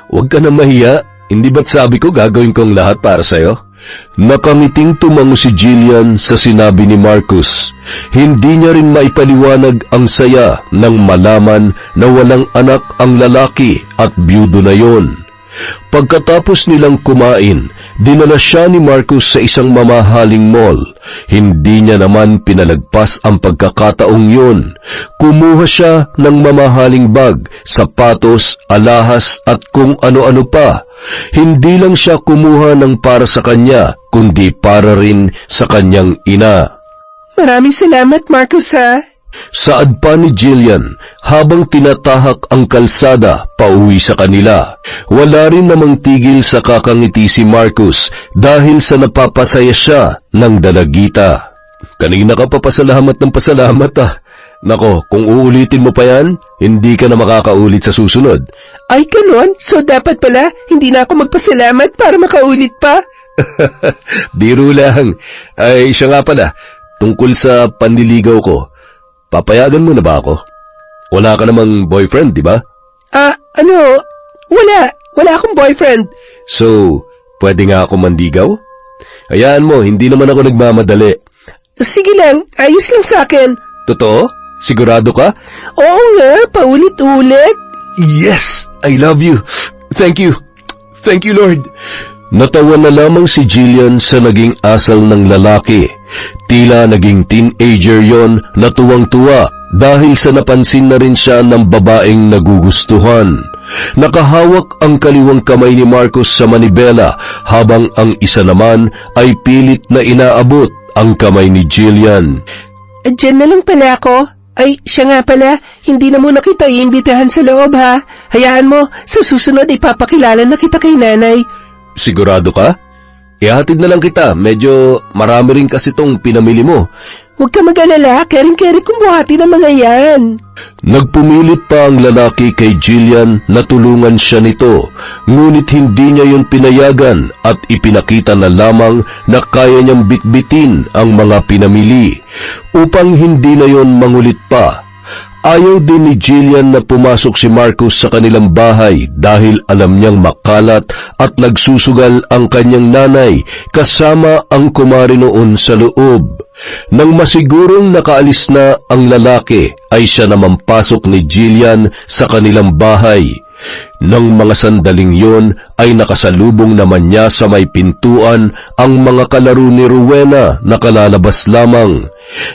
Huwag ka na mahiya, hindi ba't sabi ko gagawin kong lahat para sa'yo? Nakangiting tumango si Jillian sa sinabi ni Marcus. Hindi niya rin maipaliwanag ang saya nang malaman na walang anak ang lalaki at byudo na yon. Pagkatapos nilang kumain, dinala siya ni Marcus sa isang mamahaling mall. Hindi niya naman pinalagpas ang pagkakataong yun. Kumuha siya ng mamahaling bag, sapatos, alahas at kung ano-ano pa. Hindi lang siya kumuha ng para sa kanya, kundi para rin sa kanyang ina. Maraming salamat, Marcus ha. Saad pa ni Jillian habang tinatahak ang kalsada pauwi sa kanila. Wala rin namang tigil sa kakangiti si Marcus dahil sa napapasaya siya ng dalagita. Kanina ka pa pasalamat ng pasalamat ah. Nako, kung uulitin mo pa yan, hindi ka na makakaulit sa susunod. Ay, ganon? So dapat pala, hindi na ako magpasalamat para makaulit pa? Biro lang. Ay, siya nga pala, tungkol sa panliligaw ko. Papayagan mo na ba ako? Wala ka namang boyfriend, di ba? Wala. Wala akong boyfriend. So, pwede nga ako mandigaw? Hayaan mo, hindi naman ako nagmamadali. Sige lang, ayos lang sa akin. Totoo? Sigurado ka? Oo nga, paulit-ulit. Yes! I love you. Thank you. Thank you, Lord. Natawa na lamang si Jillian sa naging asal ng lalaki. Tila naging teenager yon na tuwang-tuwa dahil sa napansin na rin siya ng babaeng nagugustuhan. Nakahawak ang kaliwang kamay ni Marcus sa manibela habang ang isa naman ay pilit na inaabot ang kamay ni Jillian. Diyan na lang pala ako. Ay, siya nga pala, hindi na muna kita iimbitahan sa loob ha. Hayaan mo, sa susunod ipapakilala na kita kay nanay. Sigurado ka? Ihatid na lang kita, medyo marami rin kasi tong pinamili mo. Huwag ka mag-alala, kering-keri kong buhati ng mga yan. Nagpumilit pa ang lalaki kay Jillian na tulungan siya nito, ngunit hindi niya yun pinayagan at ipinakita na lamang na kaya niyang bitbitin ang mga pinamili, upang hindi na yun mangulit pa. Ayaw din ni Jillian na pumasok si Marcus sa kanilang bahay dahil alam niyang makalat at nagsusugal ang kanyang nanay kasama ang kumari noon sa loob. Nang masigurong nakaalis na ang lalaki, ay siya naman pasok ni Jillian sa kanilang bahay. Nang mga sandaling yon ay nakasalubong naman niya sa may pintuan ang mga kalaro ni Rowena na kalalabas lamang.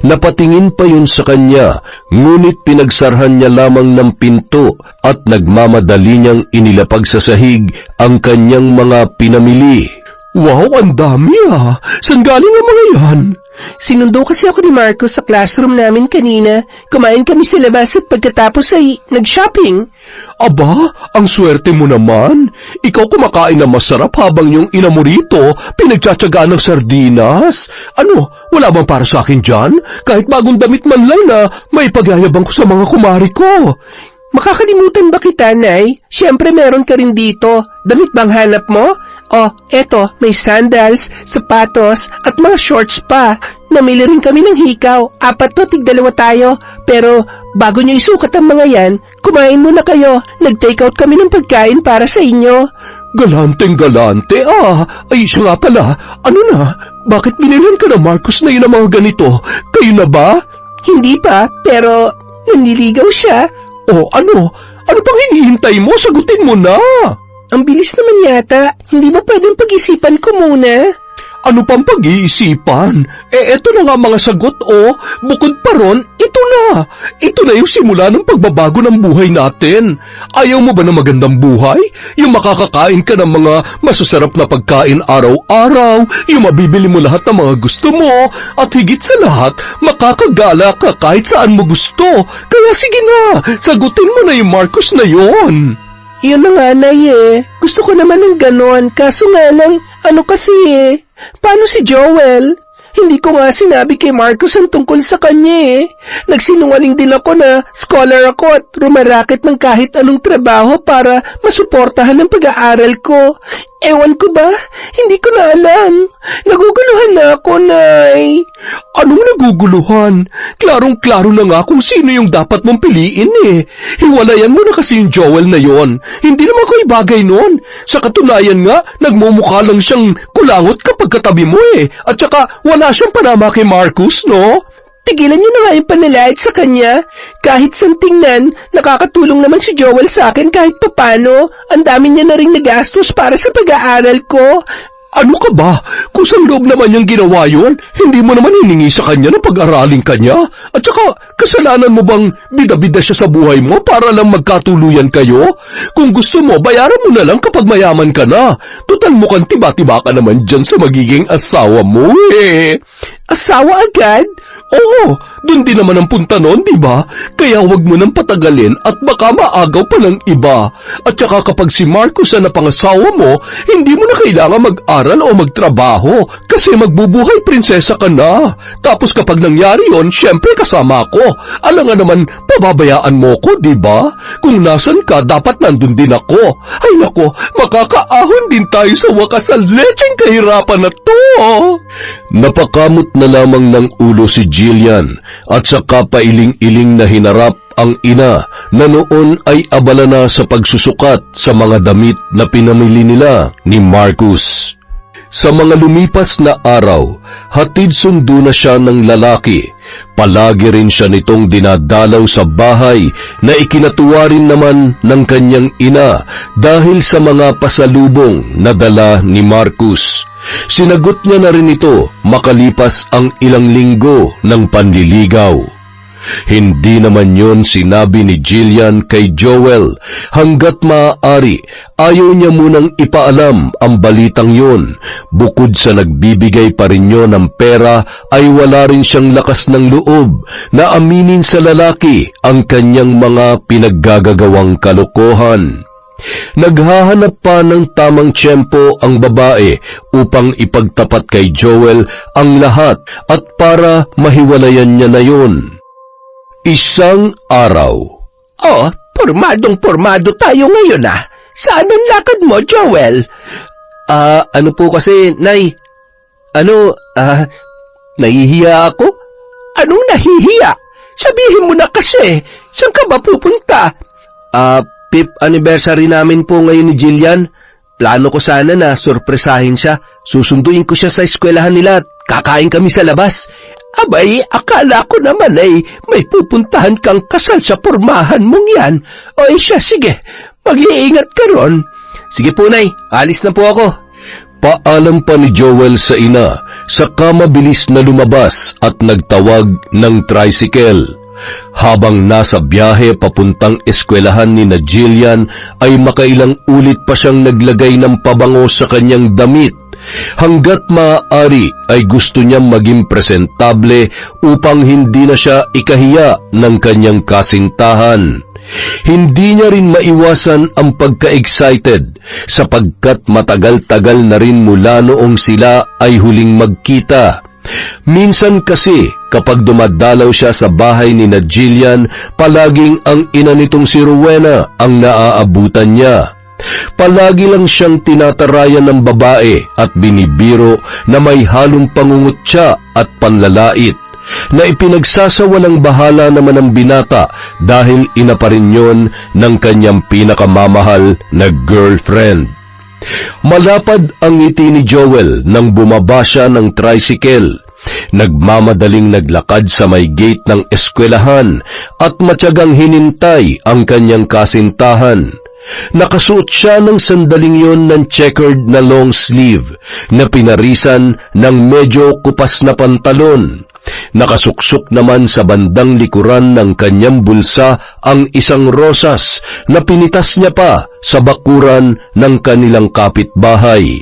Napatingin pa yun sa kanya, ngunit pinagsarhan niya lamang ng pinto at nagmamadali niyang inilapag sa sahig ang kanyang mga pinamili. Wow, ang dami ah! Saan galing ang mga yan? Sinundo kasi ako ni Marcus sa classroom namin kanina. Kumain kami sa labas at pagkatapos ay nag-shopping. Aba, ang swerte mo naman. Ikaw kumakain na masarap habang yung ina mo rito pinagtsatsagaan ng sardinas. Ano, wala bang para sa akin dyan? Kahit bagong damit man lang na may pagyayabang ko sa mga kumari ko. Makakalimutan ba kita, Nay? Siyempre meron ka rin dito. Damit bang hanap mo? Oh, eto, may sandals, sapatos, at mga shorts pa. Namili rin kami ng hikaw. 4 to, tig-2 tayo. Pero, bago nyo isukat ang mga yan, kumain muna kayo. Nag-take out kami ng pagkain para sa inyo. Galanteng-galante, ay siya nga pala. Ano na? Bakit binilhan ka na Marcus na yun ang mga ganito? Kayo na ba? Hindi pa, pero nanliligaw siya. Oh, ano? Ano pang hinihintay mo? Sagutin mo na! Ang bilis naman yata. Hindi ba pwedeng pag-isipan ko muna? Ano pang pag-iisipan? Eto na nga mga sagot, oh. Bukod pa ron, ito na. Ito na yung simula ng pagbabago ng buhay natin. Ayaw mo ba ng magandang buhay? Yung makakakain ka ng mga masasarap na pagkain araw-araw, yung mabibili mo lahat ng mga gusto mo, at higit sa lahat, makakagala ka kahit saan mo gusto. Kaya sige na, sagutin mo na yung Marcus na yon. Yun na nga, Nay Gusto ko naman ng ganon, kaso nga lang, paano si Joel? Hindi ko nga sinabi kay Marcus ang tungkol sa kanya Nagsinungaling din ako na scholar ako at rumaraket ng kahit anong trabaho para masuportahan ang pag-aaral ko. Ewan ko ba? Hindi ko na alam. Naguguluhan na ako, Nay. Anong naguguluhan? Klarong-klaro na nga kung sino yung dapat mong piliin Hiwalayan mo na kasi yung Joel na yon. Hindi naman ko ibagay nun. Sa katunayan nga, nagmumukha lang siyang kulangot kapag katabi mo At saka, wala siyang panama kay Marcus, no? Tigilan niyo na nga yung panlalait sa kanya. Kahit saan tingnan, nakakatulong naman si Joel sa akin kahit papano. Ang dami niya na rin nagastos para sa pag-aaral ko. Ano ka ba? Kung sa loob naman niyang ginawa yun, hindi mo naman hiningi sa kanya na pag-aralin kanya? At saka, kasalanan mo bang bida-bida siya sa buhay mo para lang magkatuluyan kayo? Kung gusto mo, bayaran mo na lang kapag mayaman ka na. Total mukhang tiba-tiba ka naman dyan sa magiging asawa mo Asawa agad? Oo, dun din naman ang punta nun, di ba? Kaya wag mo nang patagalin at baka maagaw pa ng iba. At saka kapag si Marcus na napangasawa mo, hindi mo na kailangan mag-aral o magtrabaho kasi magbubuhay prinsesa ka na. Tapos kapag nangyari yon, syempre kasama ako. Alam nga naman, pababayaan mo ko, di ba? Kung nasan ka, dapat nandun din ako. Ay nako, makakaahon din tayo sa wakas sa lecheng kahirapan na to. Napakamot na lamang ng ulo si Jillian at saka pailing-iling na hinarap ang ina na noon ay abala na sa pagsusukat sa mga damit na pinamili nila ni Marcus. Sa mga lumipas na araw, hatid sundo na siya ng lalaki. Palagi rin siya nitong dinadalaw sa bahay na ikinatuwa rin naman ng kanyang ina dahil sa mga pasalubong na dala ni Marcus. Sinagot niya na rin ito makalipas ang ilang linggo ng panliligaw. Hindi naman yon sinabi ni Jillian kay Joel hanggat maaari. Ayaw niya munang ipaalam ang balitang yon. Bukod sa nagbibigay pa rin yun ng pera ay wala rin siyang lakas ng loob na aminin sa lalaki ang kanyang mga pinaggagawang kalokohan. Naghahanap pa ng tamang tiyempo ang babae upang ipagtapat kay Joel ang lahat at para mahiwalayan niya na yun. Isang araw. Oh, pormadong-pormado tayo ngayon Saan ang lakad mo, Joel? Ano po kasi, Nay? Nahihiya ako? Anong nahihiya? Sabihin mo na kasi, saan ka ba pupunta? Fifth anniversary namin po ngayon ni Jillian. Plano ko sana na sorpresahin siya. Susunduin ko siya sa eskwelahan nila at kakain kami sa labas. Abay, akala ko naman ay may pupuntahan kang kasal sa pormahan mong yan. O siya, sige, mag-iingat ka ron. Sige po, Nay, alis na po ako. Paalam pa ni Joel sa ina, saka mabilis na lumabas at nagtawag ng tricycle. Habang nasa biyahe papuntang eskwelahan ni na Jillian ay makailang ulit pa siyang naglagay ng pabango sa kanyang damit. Hanggat maaari ay gusto niyang maging presentable upang hindi na siya ikahiya ng kanyang kasintahan. Hindi niya rin maiwasan ang pagka-excited sapagkat matagal-tagal na rin mula noong sila ay huling magkita. Minsan kasi kapag dumadalaw siya sa bahay ni na Jillian, palaging ang ina nitong si Rowena ang naaabutan niya. Palagi lang siyang tinatarayan ng babae at binibiro na may halong pangungutya at panlalait, na ipinagsasawalang bahala naman ng binata dahil ina pa rin yun ng kanyang pinakamamahal na girlfriend. Malapad ang ngiti ni Joel nang bumaba siya ng tricycle. Nagmamadaling naglakad sa may gate ng eskwelahan at matyagang hinintay ang kanyang kasintahan. Nakasuot siya ng sandaling yon ng checkered na long sleeve na pinarisan ng medyo kupas na pantalon. Nakasuksok naman sa bandang likuran ng kanyang bulsa ang isang rosas na pinitas niya pa sa bakuran ng kanilang kapitbahay.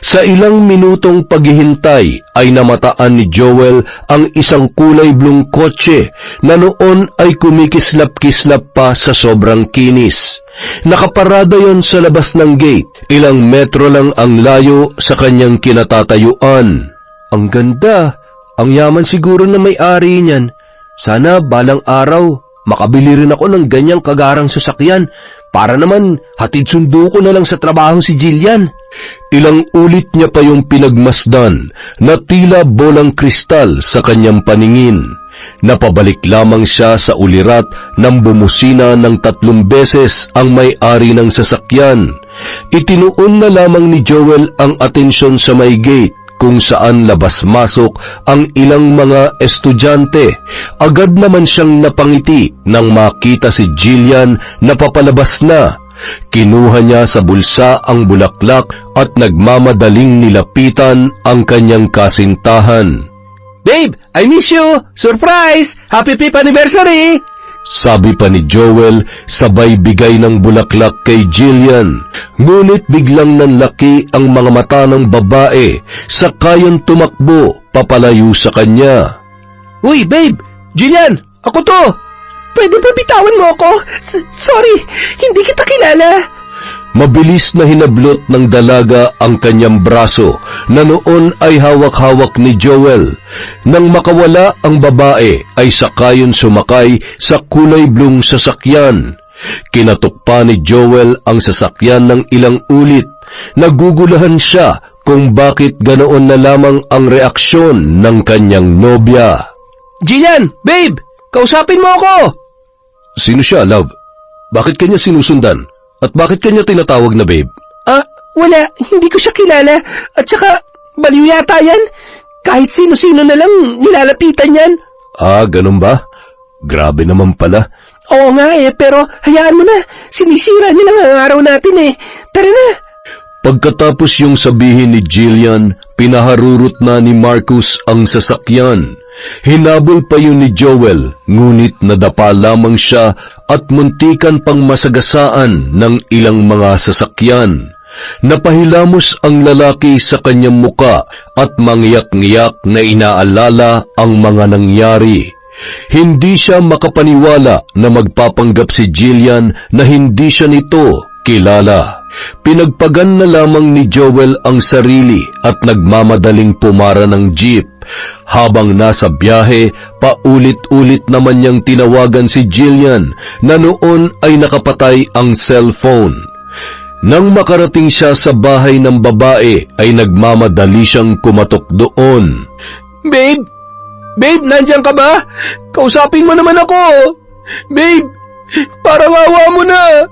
Sa ilang minutong paghihintay ay namataan ni Joel ang isang kulay blong kotse na noon ay kumikislap-kislap pa sa sobrang kinis. Nakaparada yon sa labas ng gate, ilang metro lang ang layo sa kanyang kinatatayuan. Ang ganda, ang yaman siguro na may-ari niyan. Sana balang araw, makabili rin ako ng ganyang kagarang sasakyan para naman hatid sundo ko na lang sa trabaho si Jillian. Ilang ulit niya pa yung pinagmasdan na tila bolang kristal sa kanyang paningin. Napabalik lamang siya sa ulirat nang bumusina ng 3 beses ang may-ari ng sasakyan. Itinuon na lamang ni Joel ang atensyon sa may gate kung saan labas-masok ang ilang mga estudyante. Agad naman siyang napangiti nang makita si Jillian na papalabas na. Kinuha niya sa bulsa ang bulaklak at nagmamadaling nilapitan ang kanyang kasintahan. Babe, I miss you! Surprise! Happy 5th anniversary! Sabi pa ni Joel sabay bigay ng bulaklak kay Jillian. Ngunit biglang nanlaki ang mga mata ng babae sakayang tumakbo papalayo sa kanya. Uy, babe! Jillian! Ako to! Pwede ba bitawan mo ako? Sorry, hindi kita kilala. Mabilis na hinablot ng dalaga ang kanyang braso na noon ay hawak-hawak ni Joel. Nang makawala ang babae ay sakayon sumakay sa kulay blong sasakyan. Kinatok pa ni Joel ang sasakyan ng ilang ulit. Nagugulahan siya kung bakit ganoon na lamang ang reaksyon ng kanyang nobya. Jillian! Babe! Kausapin mo ako! Sino siya, love? Bakit kanya sinusundan? At bakit kanya tinatawag na babe? Wala. Hindi ko siya kilala. At saka, baliw yata yan. Kahit sino-sino na lang nilalapitan yan. Ganun ba? Grabe naman pala. Oo nga pero hayaan mo na. Sinisira nila ang araw natin Tara na. Pagkatapos yung sabihin ni Jillian, pinaharurot na ni Marcus ang sasakyan. Hinabol pa yun ni Joel, ngunit nadapa lamang siya at muntikan pang masagasaan ng ilang mga sasakyan. Napahilamos ang lalaki sa kanyang muka at mangyak-ngyak na inaalala ang mga nangyari. Hindi siya makapaniwala na magpapanggap si Jillian na hindi siya nito kilala. Pinagpagan na lamang ni Joel ang sarili at nagmamadaling pumara ng jeep. Habang nasa biyahe, paulit-ulit naman niyang tinawagan si Jillian na noon ay nakapatay ang cellphone. Nang makarating siya sa bahay ng babae ay nagmamadali siyang kumatok doon. Babe! Babe, nandiyan ka ba? Kausapin mo naman ako! Babe! Parang awa mo na!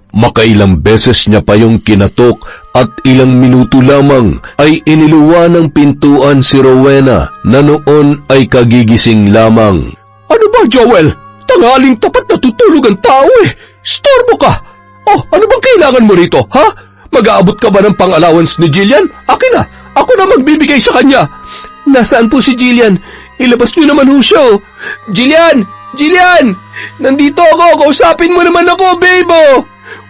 Makailang beses niya pa yung kinatok at ilang minuto lamang ay iniluwa ng pintuan si Rowena na noon ay kagigising lamang. Ano ba, Joel? Tanghaling tapat na tutulog ang tao Storbo ka! Ano bang kailangan mo rito, ha? Mag-aabot ka ba ng pang-allowance ni Jillian? Akin na! Ako na magbibigay sa kanya! Nasaan po si Jillian? Ilabas niyo naman ho siya, Jillian! Jillian! Nandito ako! Kausapin mo naman ako, babe,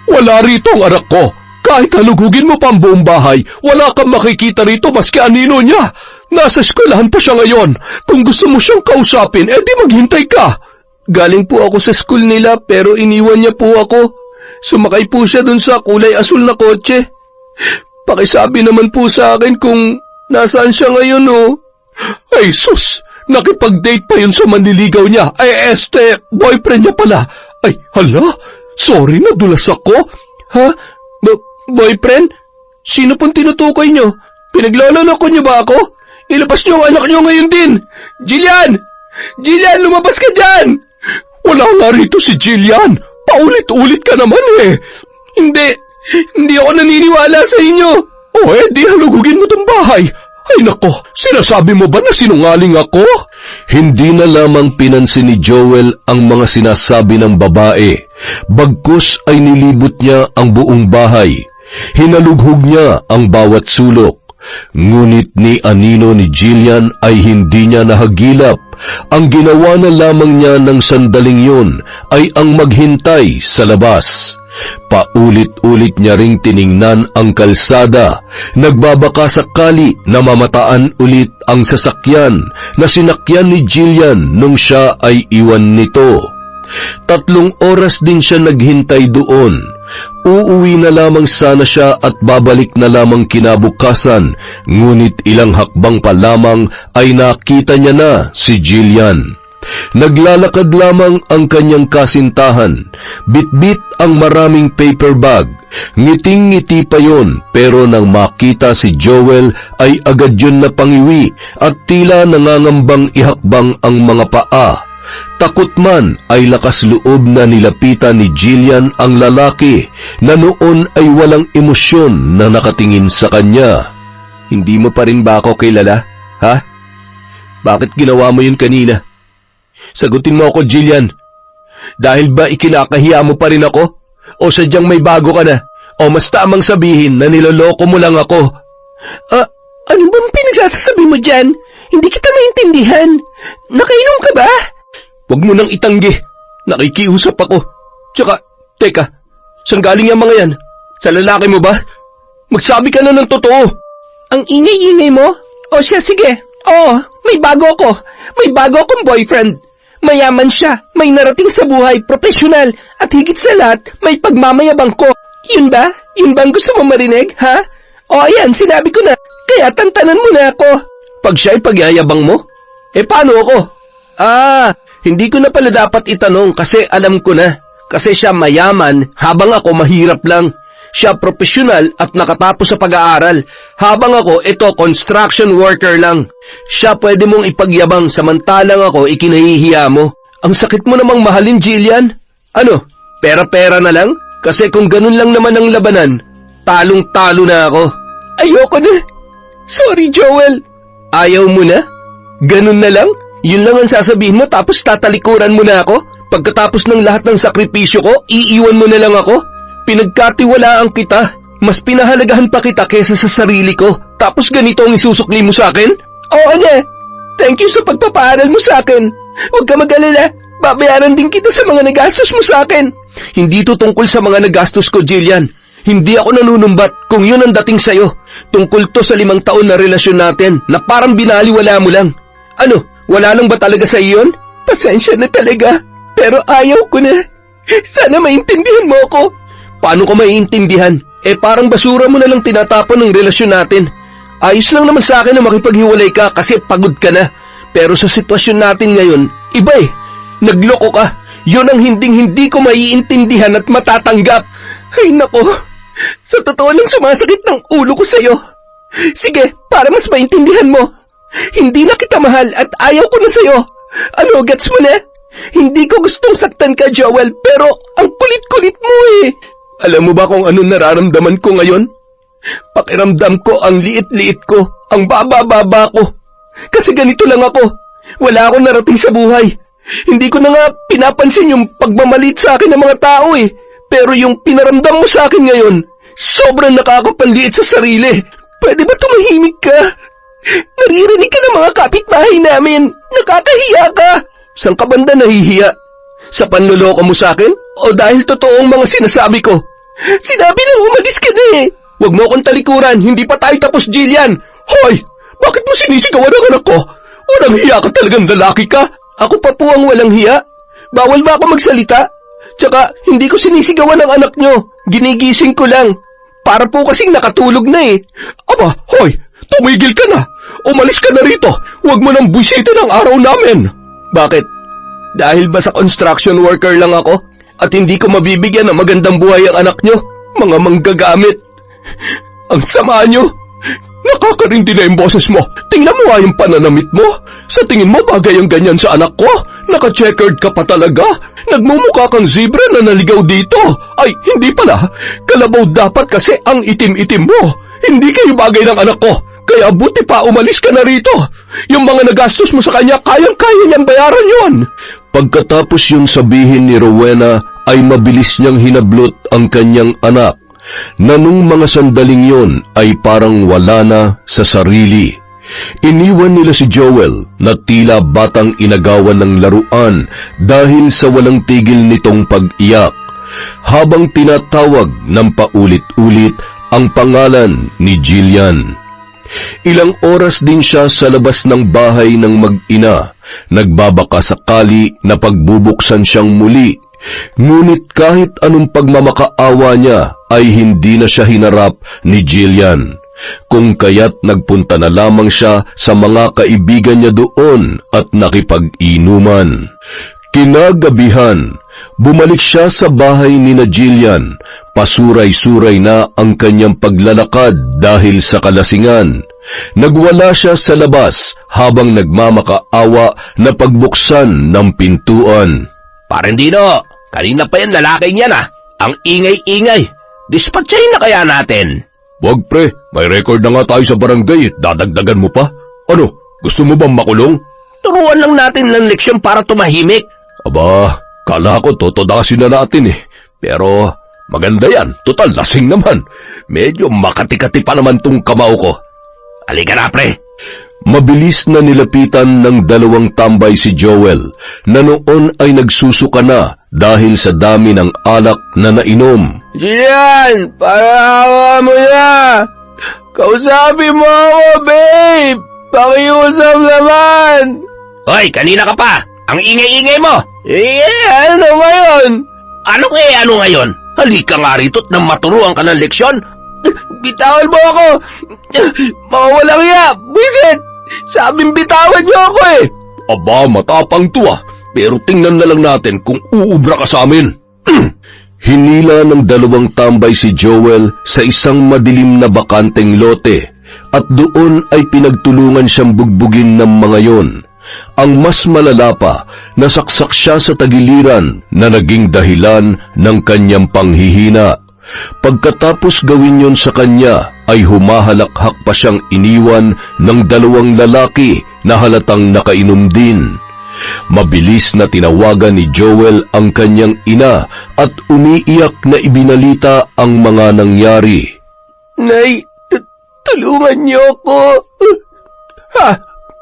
Wala rito ang anak ko. Kahit halugugin mo pa ang buong bahay, wala kang makikita rito maski anino niya. Nasa eskwelahan pa siya ngayon. Kung gusto mo siyang kausapin, di maghintay ka. Galing po ako sa school nila pero iniwan niya po ako. Sumakay po siya dun sa kulay asul na kotse. Pakisabi naman po sa akin kung nasaan siya ngayon, Ay sus! Nakipag-date pa yun sa manliligaw niya. Boyfriend niya pala. Ay, hala! Sorry, nadulas ako. Ha? Boyfriend? Sino pong tinutukoy nyo? Pinaglololoko nyo ba ako? Ilabas nyo ang anak nyo ngayon din! Jillian! Jillian, lumabas ka dyan! Wala nga rito si Jillian. Paulit-ulit ka naman Hindi ako naniniwala sa inyo. Di halugugin mo tong bahay. Ay nako, sinasabi mo ba na sinungaling ako? Hindi na lamang pinansin ni Joel ang mga sinasabi ng babae. Bagkus ay nilibot niya ang buong bahay. Hinalughog niya ang bawat sulok. Ngunit ni anino ni Jillian ay hindi niya nahagilap. Ang ginawa na lamang niya ng sandaling yun ay ang maghintay sa labas. Paulit-ulit niya ring tiningnan ang kalsada, nagbabaka sakali na mamataan ulit ang sasakyan na sinakyan ni Jillian nung siya ay iwan nito. 3 oras din siya naghintay doon. Uuwi na lamang sana siya at babalik na lamang kinabukasan, ngunit ilang hakbang pa lamang ay nakita niya na si Jillian. Naglalakad lamang ang kanyang kasintahan, bitbit ang maraming paper bag. Ngiting-ngiti pa yon, pero nang makita si Joel ay agad yun na pangiwi at tila nangangambang ihakbang ang mga paa. Takot man ay lakas loob na nilapitan ni Jillian ang lalaki na noon ay walang emosyon na nakatingin sa kanya. Hindi mo pa rin ba ako kilala, ha? Bakit ginawa mo yun kanina? Sagutin mo ako, Jillian. Dahil ba ikinakahiya mo pa rin ako? O sadyang may bago ka na? O mas tamang sabihin na niloloko mo lang ako? Ano bang pinagsasasabi mo dyan? Hindi kita maintindihan. Nakainom ka ba? Huwag mo nang itanggi. Nakikiusap ako. Tsaka, teka, saan galing yung mga yan? Sa lalaki mo ba? Magsabi ka na ng totoo. Ang ingay-ingay mo? O siya, sige. Oo, may bago ako. May bago akong boyfriend. Mayaman siya, may narating sa buhay, profesional, at higit sa lahat, may pagmamayabang ko. Yun ba? Yun ba ang gusto mo marinig, ha? O ayan, sinabi ko na. Kaya tantanan mo na ako. Pag siya'y pagyayabang mo? Paano ako? Hindi ko na pala dapat itanong kasi alam ko na. Kasi siya mayaman habang ako mahirap lang. Siya profesional at nakatapos sa pag-aaral. Habang ako, construction worker lang. Siya pwede mong ipagyabang samantalang ako ikinahihiya mo. Ang sakit mo namang mahalin, Jillian. Ano, pera-pera na lang? Kasi kung ganun lang naman ang labanan, talong-talo na ako. Ayoko na. Sorry, Joel. Ayaw mo na? Ganun na lang? Yun lang ang sasabihin mo tapos tatalikuran mo na ako? Pagkatapos ng lahat ng sakripisyo ko, iiwan mo na lang ako? Pinagkatiwalaan kita. Mas pinahalagahan pa kita kesa sa sarili ko. Tapos ganito ang isusukli mo sa akin? Oo na. Thank you sa pagpapaaral mo sa akin. Huwag ka mag-alala. Babayaran din kita sa mga nagastos mo sa akin. Hindi to tungkol sa mga nagastos ko, Jillian. Hindi ako nanunumbat kung yun ang dating sayo. Tungkol to sa 5 taon na relasyon natin na parang binaliwala mo lang. Ano, wala lang ba talaga sa iyon? Pasensya na talaga. Pero ayaw ko na. Sana maintindihan mo ako. Paano ko maiintindihan? Parang basura mo na lang tinatapon ng relasyon natin. Ayos lang naman sa akin na makipaghiwalay ka kasi pagod ka na. Pero sa sitwasyon natin ngayon, iba eh. Nagloko ka. Yun ang hindi ko maiintindihan at matatanggap. Ay nako, sa totoo lang sumasakit ng ulo ko sa'yo. Sige, para mas maintindihan mo. Hindi na kita mahal at ayaw ko na sa'yo. Ano, gets mo na? Hindi ko gustong saktan ka, Joel, pero ang kulit-kulit mo eh. Alam mo ba kung anong nararamdaman ko ngayon? Pakiramdam ko ang liit-liit ko, ang baba-baba ko. Kasi ganito lang ako. Wala akong narating sa buhay. Hindi ko na nga pinapansin yung pagmamalit sa akin ng mga tao eh. Pero yung pinaramdam mo sa akin ngayon, sobrang nakakapanliit sa sarili. Pwede ba tumahimik ka? Naririnig ka ng mga kapitbahay namin. Nakakahiya ka. Saan ka banda nahihiya? Sa panloloko mo sa akin? O dahil totoong mga sinasabi ko? Sinabi nang umalis ka na eh. Huwag mo akong talikuran. Hindi pa tayo tapos, Jillian. Hoy! Bakit mo sinisigawan ang anak ko? Walang hiya ka talagang lalaki ka. Ako pa po ang walang hiya. Bawal ba ako magsalita? Tsaka, hindi ko sinisigawan ang anak nyo. Ginigising ko lang. Para po kasing nakatulog na eh. Aba, hoy! Tumigil ka na! Umalis ka na rito! Huwag mo nang buwisita ng araw namin! Bakit? Dahil ba sa construction worker lang ako? At hindi ko mabibigyan ng magandang buhay ang anak nyo? Mga manggagamit! Ang sama nyo! Nakakarindi na yung boses mo! Tingnan mo nga yung pananamit mo! Sa tingin mo bagay ang ganyan sa anak ko? Naka-checkered ka pa talaga? Nagmumukha kang zebra na naligaw dito! Ay, hindi pala! Kalabaw dapat kasi ang itim-itim mo! Hindi kayo bagay ng anak ko! Kaya buti pa umalis ka na rito. Yung mga nagastos mo sa kanya, kayang-kaya niyang bayaran yon. Pagkatapos yung sabihin ni Rowena, ay mabilis niyang hinablot ang kanyang anak, na nung mga sandaling yon ay parang wala na sa sarili. Iniwan nila si Joel na tila batang inagawan ng laruan dahil sa walang tigil nitong pag-iyak. habang tinatawag ng paulit-ulit ang pangalan ni Jillian. Ilang oras din siya sa labas ng bahay ng mag-ina, nagbabaka sakali na pagbubuksan siyang muli. Ngunit kahit anong pagmamakaawa niya ay hindi na siya hinarap ni Jillian, kung kaya't nagpunta na lamang siya sa mga kaibigan niya doon at nakipag-inuman. Kinagabihan, bumalik siya sa bahay ni na Jillian. Pasuray-suray na ang kanyang paglalakad dahil sa kalasingan. Nagwala siya sa labas habang nagmamakaawa na pagbuksan ng pintuan. Parendino, kanina pa yan lalaking yan Ang ingay-ingay. Dispatchahin na kaya natin? Wag pre, may record na nga tayo sa barangay, dadagdagan mo pa? Ano, gusto mo bang makulong? Turuan lang natin ng leksyon para tumahimik. Aba, kala ko totodasin na natin Pero maganda yan, total lasing naman. Medyo makati-kati pa naman tong kamao ko. Halika na, pre. Mabilis na nilapitan ng dalawang tambay si Joel na noon ay nagsusuka na dahil sa dami ng alak na nainom. Jillian, parawa mo na! Kausapin mo ako, babe! Pakiusap naman! Hoy, kanina ka pa! Ang ingay-ingay mo! Ano ngayon? Ano ngayon? Halika nga rito't nang maturuan ka ng leksyon. Bitawan mo ako! Mawawalang iya! Bisit! Sabing bitawan niyo ako Aba, matapang to pero tingnan na lang natin kung uubra ka sa amin. Hinila ng dalawang tambay si Joel sa isang madilim na bakanteng lote at doon ay pinagtulungan siyang bugbugin ng mga yon. Ang mas malala pa, nasaksak siya sa tagiliran na naging dahilan ng kanyang panghihina. Pagkatapos gawin yon sa kanya, ay humahalakhak pa siyang iniwan ng dalawang lalaki na halatang nakainom din. Mabilis na tinawagan ni Joel ang kanyang ina at umiiyak na ibinalita ang mga nangyari. Nay, tulungan niyo ako.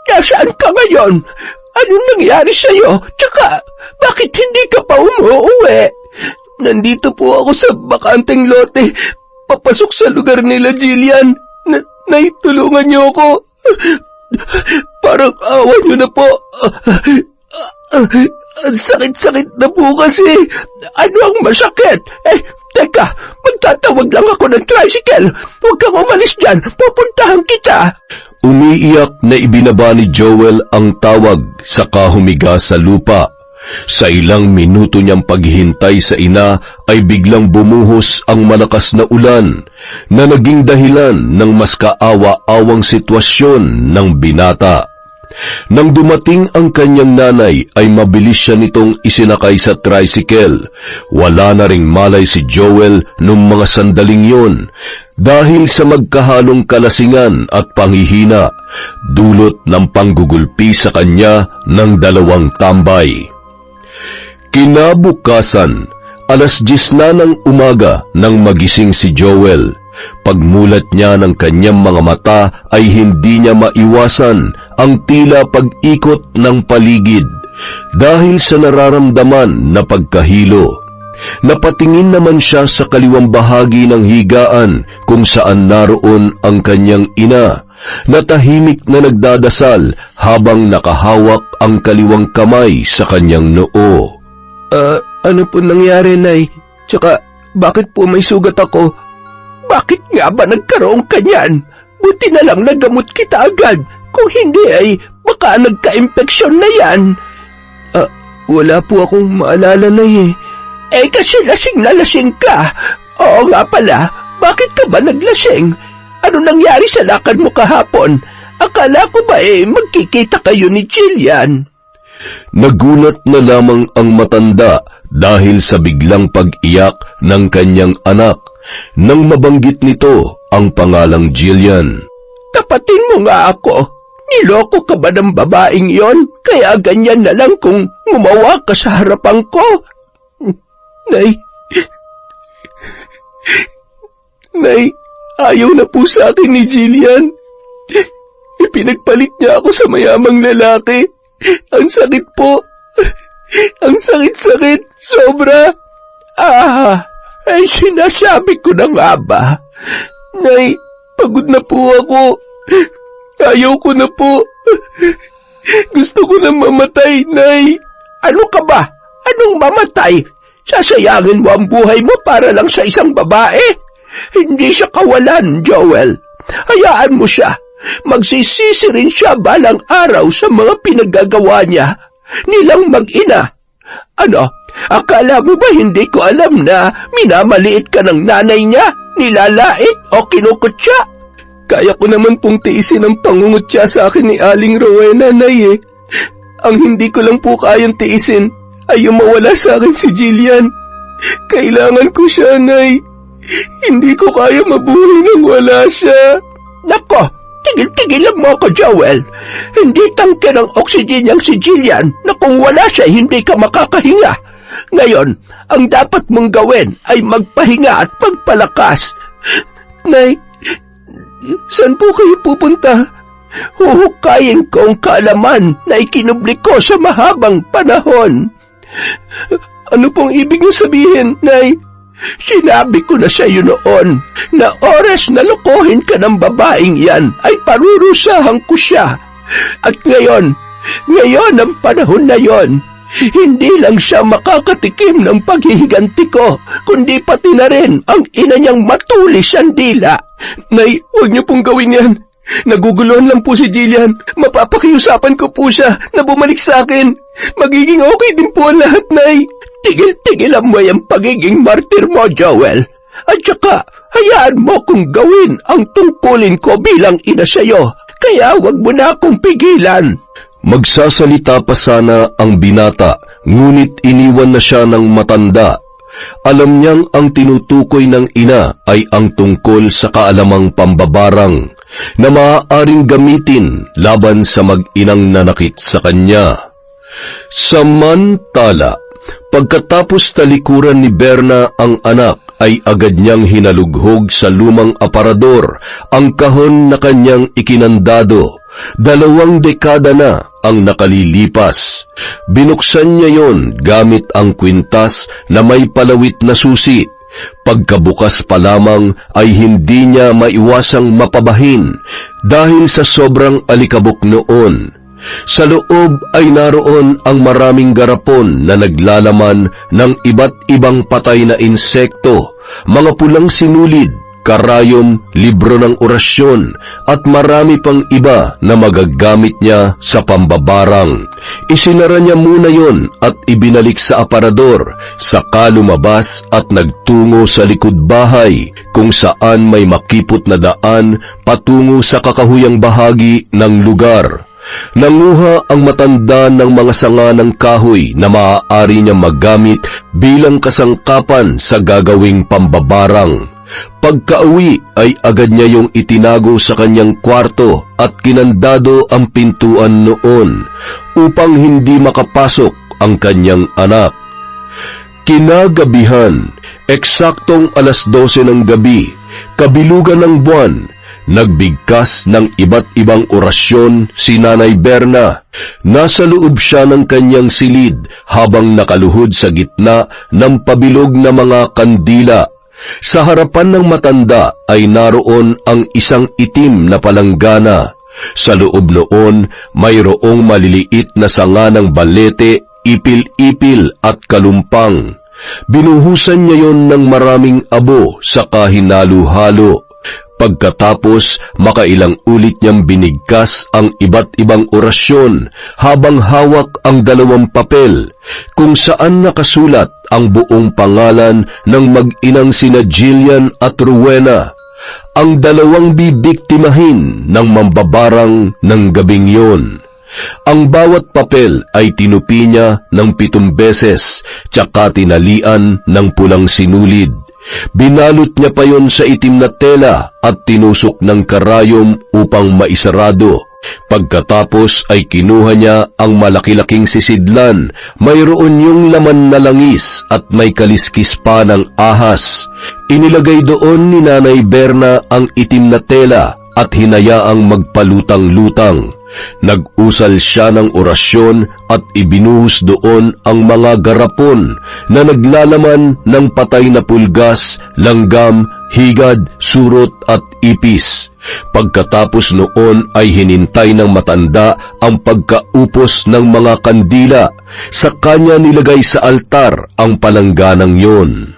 Nasaan ka ngayon? Anong nangyari sa'yo? Tsaka, bakit hindi ka pa umuuwi? Nandito po ako sa bakanteng lote. Papasok sa lugar nila, Jillian. Nay, tulungan niyo ako. Parang awa niyo na po. Ang sakit-sakit na po kasi. Ano ang masakit? Teka, magtatawag lang ako ng tricycle. Huwag kang umalis dyan. Pupuntahan kita. Umiiyak na ibinaba ni Joel ang tawag saka humiga sa lupa. Sa ilang minuto niyang paghihintay sa ina ay biglang bumuhos ang malakas na ulan na naging dahilan ng mas kaawa-awang sitwasyon ng binata. Nang dumating ang kanyang nanay ay mabilis siya nitong isinakay sa tricycle. Wala na ring malay si Joel nung mga sandaling yon dahil sa magkahalong kalasingan at panghihina, dulot ng panggugulpi sa kanya ng dalawang tambay. Kinabukasan, 10:00 na ng umaga nang magising si Joel. Pagmulat niya ng kanyang mga mata ay hindi niya maiwasan ang tila pag-ikot ng paligid dahil sa nararamdaman na pagkahilo. Napatingin naman siya sa kaliwang bahagi ng higaan kung saan naroon ang kanyang ina na tahimik na nagdadasal habang nakahawak ang kaliwang kamay sa kanyang noo. Ano po nangyari, Nay? Tsaka, bakit po may sugat ako? Bakit nga ba nagkaroon ka niyan? Buti na lang nagamot kita agad. Kung hindi ay baka nagka-impeksyon na yan. Wala po akong maalala, Nay kasi lasing na lasing ka. Oo nga pala, bakit ka ba naglasing? Ano nangyari sa lakad mo kahapon? Akala ko ba magkikita kayo ni Jillian? Nagulat na lamang ang matanda dahil sa biglang pag-iyak ng kanyang anak nang mabanggit nito ang pangalang Jillian. Tapatin mo nga ako. Niloko ka ba ng babaeng yon? Kaya ganyan na lang kung ngumawa ka sa harapan ko. Nay, ayaw na po sa akin ni Jillian. Ipinagpalit niya ako sa mayamang lalaki. Ang sakit po. Ang sakit-sakit. Sobra. Ay sinasabi ko na nga ba? Nay, pagod na po ako. Ayaw ko na po. Gusto ko na mamatay, Nay. Ano ka ba? Anong mamatay? Sasayangin mo ang buhay mo para lang sa isang babae? Hindi siya kawalan, Joel. Hayaan mo siya. Magsisisi rin siya balang araw sa mga pinaggagawa niya. Nilang mag-ina. Ano? Akala mo ba hindi ko alam na minamaliit ka ng nanay niya? Nilalait o kinukutya? Kaya ko naman pong tiisin ang pangungutya sa akin ni Aling Rowena, Nay eh. Ang hindi ko lang po kayang tiisin ay yung mawala sa akin si Jillian. Kailangan ko siya, Nay. Hindi ko kaya mabuhay nang wala siya. Nako, tigil-tigilan mo ako, Joel. Hindi tangke ng oxygen niyang si Jillian na kung wala siya hindi ka makakahinga. Ngayon, ang dapat mong gawin ay magpahinga at pagpalakas. Nay, saan po kayo pupunta? Huhukayin ko ang kaalaman na ikinubli ko sa mahabang panahon. Ano pong ibig niyo sabihin, Nay? Sinabi ko na sa iyo noon na oras na lokohin ka ng babaeng yan ay parurusahan ko siya. At ngayon ang panahon na yon, hindi lang siya makakatikim ng paghihiganti ko, kundi pati na rin ang ina niyang matulis ang dila. Nay, huwag niyo pong gawin yan. Naguguluhan lang po si Jillian. Mapapakiusapan ko po siya na bumalik sa akin. Magiging okay din po ang lahat, Nay. Tigil-tigilan mo yung pagiging martir mo, Joel. At saka, hayaan mo kung gawin ang tungkulin ko bilang ina sa'yo. Kaya wag mo na akong pigilan. Magsasalita pa sana ang binata, ngunit iniwan na siya ng matanda. Alam niyang ang tinutukoy ng ina ay ang tungkol sa kaalamang pambabarang na maaaring gamitin laban sa mag-inang nanakit sa kanya. Samantala, pagkatapos talikuran ni Berna ang anak, ay agad niyang hinalughog sa lumang aparador ang kahon na kanyang ikinandado. 2 dekada na ang nakalilipas. Binuksan niya yon gamit ang kwintas na may palawit na susi. Pagkabukas pa lamang ay hindi niya maiwasang mapabahin dahil sa sobrang alikabok noon. Sa loob ay naroon ang maraming garapon na naglalaman ng iba't ibang patay na insekto, mga pulang sinulid, karayom, libro ng orasyon, at marami pang iba na magagamit niya sa pambabarang. Isinara niya muna yon at ibinalik sa aparador, saka lumabas at nagtungo sa likod bahay, kung saan may makipot na daan patungo sa kakahuyang bahagi ng lugar. Nanguha ang matanda ng mga sanga ng kahoy na maaari niya magamit bilang kasangkapan sa gagawing pambabarang. Pagkauwi ay agad niya yung itinago sa kanyang kwarto at kinandado ang pintuan noon upang hindi makapasok ang kanyang anak. Kinagabihan, eksaktong 12:00 ng gabi, kabilugan ng buwan, nagbigkas ng iba't ibang orasyon si Nanay Berna. Nasa loob siya ng kanyang silid habang nakaluhod sa gitna ng pabilog na mga kandila. Sa harapan ng matanda ay naroon ang isang itim na palanggana. Sa loob noon, mayroong maliliit na sanga ng balete, ipil-ipil at kalumpang. Binuhusan niya yon ng maraming abo sa kahinalo-halo. Pagkatapos, makailang ulit niyang binigkas ang iba't ibang orasyon habang hawak ang 2 papel kung saan nakasulat ang buong pangalan ng mag-inang sina Jillian at Rowena, ang 2 bibiktimahin ng mambabarang ng gabing yon. Ang bawat papel ay tinupi niya ng 7 beses, tsaka tinalian ng pulang sinulid. Binalot niya pa yon sa itim na tela at tinusok ng karayom upang maisarado. Pagkatapos ay kinuha niya ang malaki-laking sisidlan, mayroon yung laman na langis at may kaliskis pa ng ahas. Inilagay doon ni Nanay Berna ang itim na tela at hinayaang magpalutang-lutang. Nag-usal siya ng orasyon at ibinuhos doon ang mga garapon na naglalaman ng patay na pulgas, langgam, higad, surot at ipis. Pagkatapos noon ay hinintay ng matanda ang pagkaupos ng mga kandila. Sa kanya nilagay sa altar ang palangganang yon.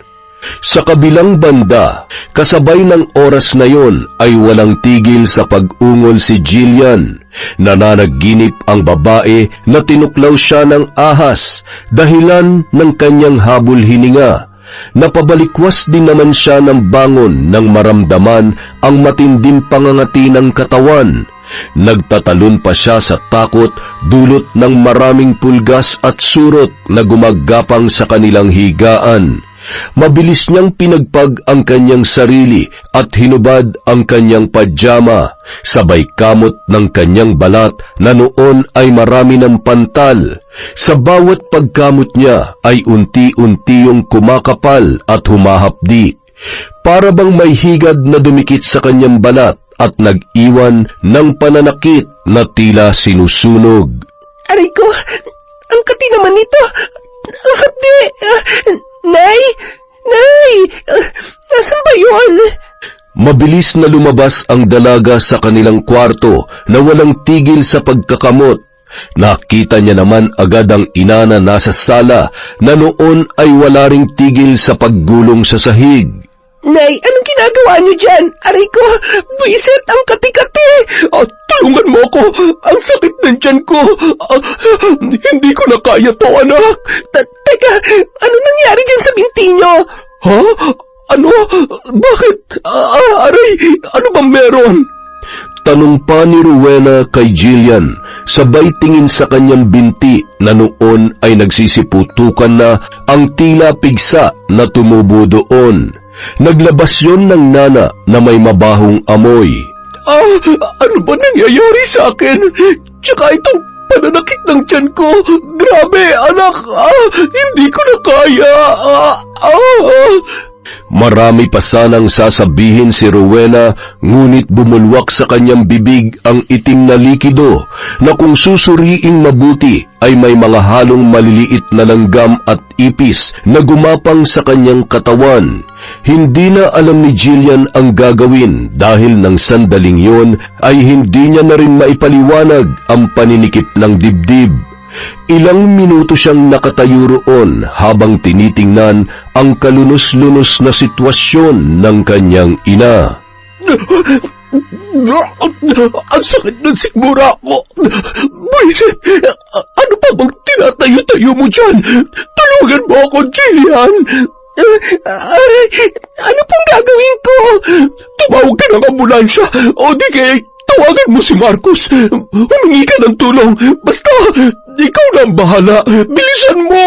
Sa kabilang banda, kasabay ng oras na yon ay walang tigil sa pag-ungol si Jillian. Nananaginip ang babae na tinuklaw siya ng ahas, dahilan ng kanyang habol hininga. Napabalikwas din naman siya ng bangon nang maramdaman ang matinding pangangati ng katawan. Nagtatalon pa siya sa takot dulot ng maraming pulgas at surot na gumagapang sa kanilang higaan. Mabilis niyang pinagpag ang kanyang sarili at hinubad ang kanyang pajama, sabay kamot ng kanyang balat na noon ay marami ng pantal. Sa bawat pagkamot niya ay unti-unti yung kumakapal at humahapdi. Para bang may higad na dumikit sa kanyang balat at nag-iwan ng pananakit na tila sinusunog. Aray ko, ang kati naman nito. Ang hapdi. Nay! Nay! Nasaan ba yun? Mabilis na lumabas ang dalaga sa kanilang kwarto na walang tigil sa pagkakamot. Nakita niya naman agad ang ina na nasa sala na noon ay wala ring tigil sa paggulong sa sahig. Nay, anong ginagawa niyo dyan? Aray ko, buisit ang kati-kati. Tulungan mo ako. Ang sakit ng tiyan ko. Hindi ko na kaya to, anak. Teka, ano nangyari dyan sa binti niyo? Ha? Ano? Bakit? Aray, ano bang meron? Tanong pa ni Rowena kay Jillian, sabay tingin sa kanyang binti na noon ay nagsisiputukan na ang tila pigsa na tumubo doon. Naglabas yon ng nana na may mabahong amoy. Ano ba nangyayari sa akin? Tsaka itong pananakit ng tiyan ko. Grabe, anak. Hindi ko na kaya. Marami pa sanang sasabihin si Rowena, ngunit bumulwak sa kanyang bibig ang itim na likido na kung susuriing mabuti ay may mga halong maliliit na langgam at ipis na gumapang sa kanyang katawan. Hindi na alam ni Jillian ang gagawin dahil ng sandaling yon ay hindi niya na rin maipaliwanag ang paninikip ng dibdib. Ilang minuto siyang nakatayo roon habang tinitingnan ang kalunos-lunos na sitwasyon ng kanyang ina. Ang sakit ng sikmura ko. Buisit, ano pa bang tinatayo-tayo mo dyan? Tulungan mo ako, Jillian. Ano pong gagawin ko? Tumawag ka ng ambulansya o di kaya tawagan mo si Marcus. Humingi ka ng tulong. Basta, ikaw na ang bahala. Bilisan mo.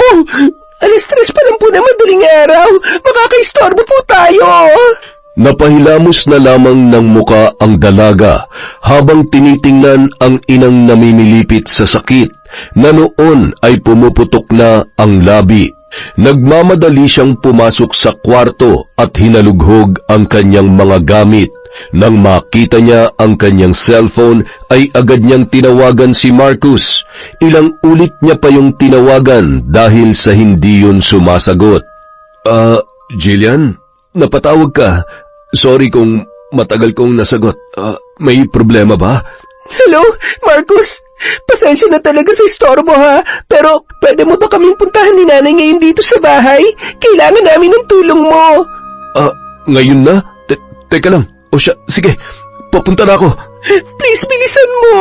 3:00 pa lang po na madaling araw. Makakaistorbo po tayo. Napahilamos na lamang ng muka ang dalaga habang tinitingnan ang inang namimilipit sa sakit na noon ay pumuputok na ang labi. Nagmamadali siyang pumasok sa kwarto at hinalughog ang kanyang mga gamit. Nang makita niya ang kanyang cellphone ay agad niyang tinawagan si Marcus. Ilang ulit niya pa yung tinawagan dahil sa hindi yun sumasagot. Jillian, napatawag ka. Sorry kung matagal kong nasagot. May problema ba? Hello, Marcus. Pasensya na talaga sa istorbo ha, pero pwede mo ba kaming puntahan ni nanay ngayon dito sa bahay? Kailangan namin ng tulong mo. Ngayon na? Teka lang. O siya, sige, papunta na ako. Please, bilisan mo.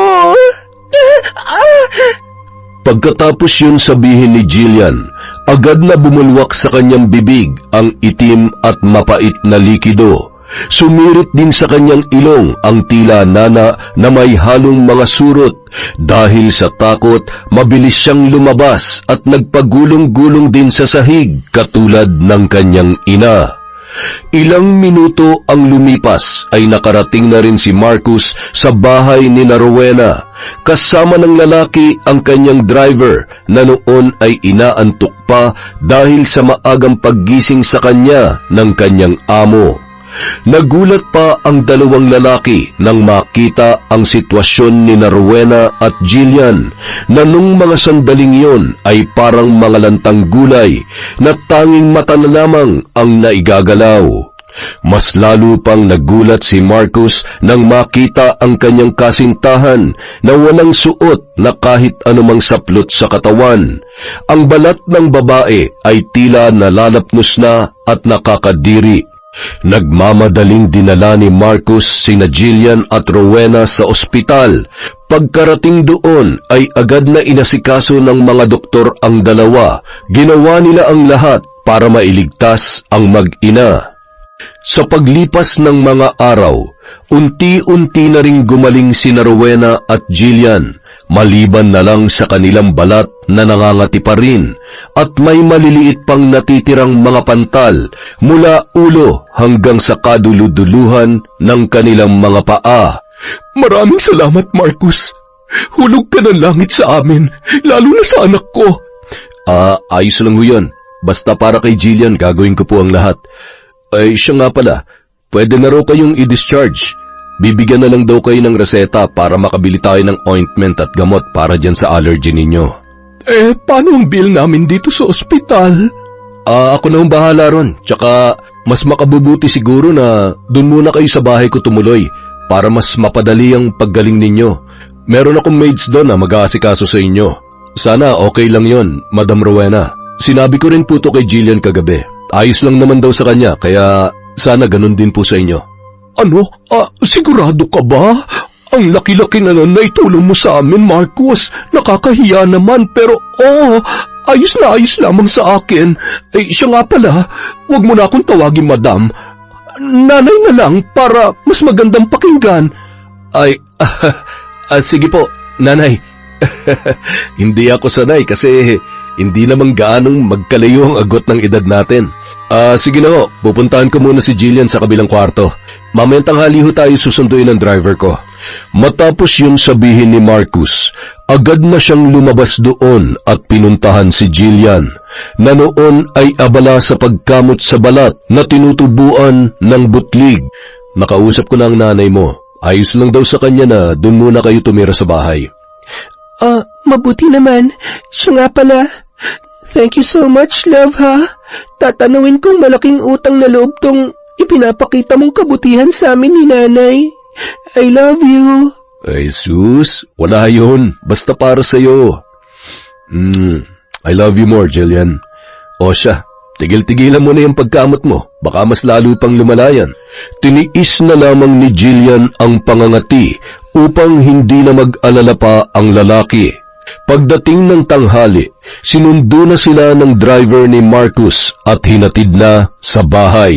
Pagkatapos yun sabihin ni Jillian, agad na bumulwak sa kanyang bibig ang itim at mapait na likido. Sumirit din sa kanyang ilong ang tila nana na may halong mga surot. Dahil sa takot, mabilis siyang lumabas at nagpagulong-gulong din sa sahig katulad ng kanyang ina. Ilang minuto ang lumipas ay nakarating na rin si Marcus sa bahay ni Rowena. Kasama ng lalaki ang kanyang driver na noon ay inaantok pa dahil sa maagang paggising sa kanya ng kanyang amo. Nagulat pa ang dalawang lalaki nang makita ang sitwasyon ni Rowena at Jillian na nung mga sandaling yon ay parang mga lantang gulay na tanging mata na lamang ang naigagalaw. Mas lalo pang nagulat si Marcus nang makita ang kanyang kasintahan na walang suot na kahit anumang saplot sa katawan. Ang balat ng babae ay tila nalalapnos na at nakakadiri. Nagmamadaling dinala ni Marcus sina Jillian at Rowena sa ospital. Pagkarating doon ay agad na inasikaso ng mga doktor ang dalawa. Ginawa nila ang lahat para mailigtas ang mag-ina. Sa paglipas ng mga araw, unti-unti na ring gumaling sina Rowena at Jillian, maliban na lang sa kanilang balat na nangangati pa rin at may maliliit pang natitirang mga pantal mula ulo hanggang sa kaduluduluhan ng kanilang mga paa. Maraming salamat, Marcus. Hulog ka ng langit sa amin, lalo na sa anak ko. Ayos lang ho yun. Basta para kay Jillian, gagawin ko po ang lahat. Ay, siya nga pala, pwede na raw kayong i-discharge. Bibigyan na lang daw kayo ng reseta para makabili tayo ng ointment at gamot para dyan sa allergy ninyo. Paano ang bill namin dito sa ospital? Ako na ang bahala ron. Tsaka, mas makabubuti siguro na dun muna kayo sa bahay ko tumuloy para mas mapadali ang paggaling ninyo. Meron akong maids doon na mag-aasikaso sa inyo. Sana okay lang yon, Madam Rowena. Sinabi ko rin po to kay Jillian kagabi. Ayos lang naman daw sa kanya, kaya sana ganun din po sa inyo. Ano? Sigurado ka ba? Ang laki-laki na naitulong mo sa amin, Marcus. Nakakahiya naman, pero ayos na ayos lamang sa akin. Siya nga pala, wag mo na akong tawagin madam. Nanay na lang para mas magandang pakinggan. Sige po, nanay. Hindi ako sanay kasi hindi naman gaanong magkalayo ang agot ng edad natin. Sige na ho, pupuntahan ko muna si Jillian sa kabilang kwarto. Mamayang tanghali ho tayo susunduin ng driver ko. Matapos yung sabihin ni Marcus, agad na siyang lumabas doon at pinuntahan si Jillian, na noon ay abala sa pagkamot sa balat na tinutubuan ng butlig. Nakausap ko na ang nanay mo. Ayos lang daw sa kanya na doon muna kayo tumira sa bahay. Mabuti naman. Siya nga pala. Thank you so much, love, ha? Tatanawin kong malaking utang na loob tong ipinapakita mong kabutihan sa amin ni nanay. I love you. Ay, sus, wala yun. Basta para sa'yo. I love you more, Jillian. O siya, tigil-tigilan mo na yung pagkamot mo. Baka mas lalo pang lumalayan. Tiniis na lamang ni Jillian ang pangangati upang hindi na mag-alala pa ang lalaki. Pagdating ng tanghali, sinundo na sila ng driver ni Marcus at hinatid na sa bahay.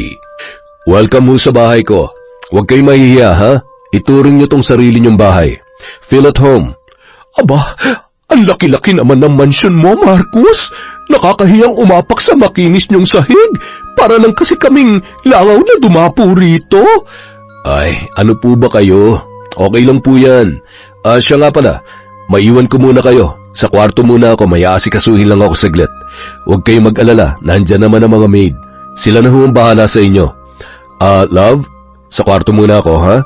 Welcome ho sa bahay ko. Huwag kayo mahihiya, ha? Ituring niyo tong sarili niyong bahay. Feel at home. Aba, ang laki-laki naman ng mansyon mo, Marcus. Nakakahiyang umapak sa makinis niyong sahig. Para lang kasi kaming langaw na dumapo rito. Ay, ano po ba kayo? Okay lang po yan. Siya nga pala, maiwan ko muna kayo. Sa kwarto muna ako, may aasikasuhin lang ako saglit. Huwag kayong mag-alala, nandyan naman ang mga maid. Sila na ho ang bahala sa inyo. Love, sa kwarto muna ako, ha?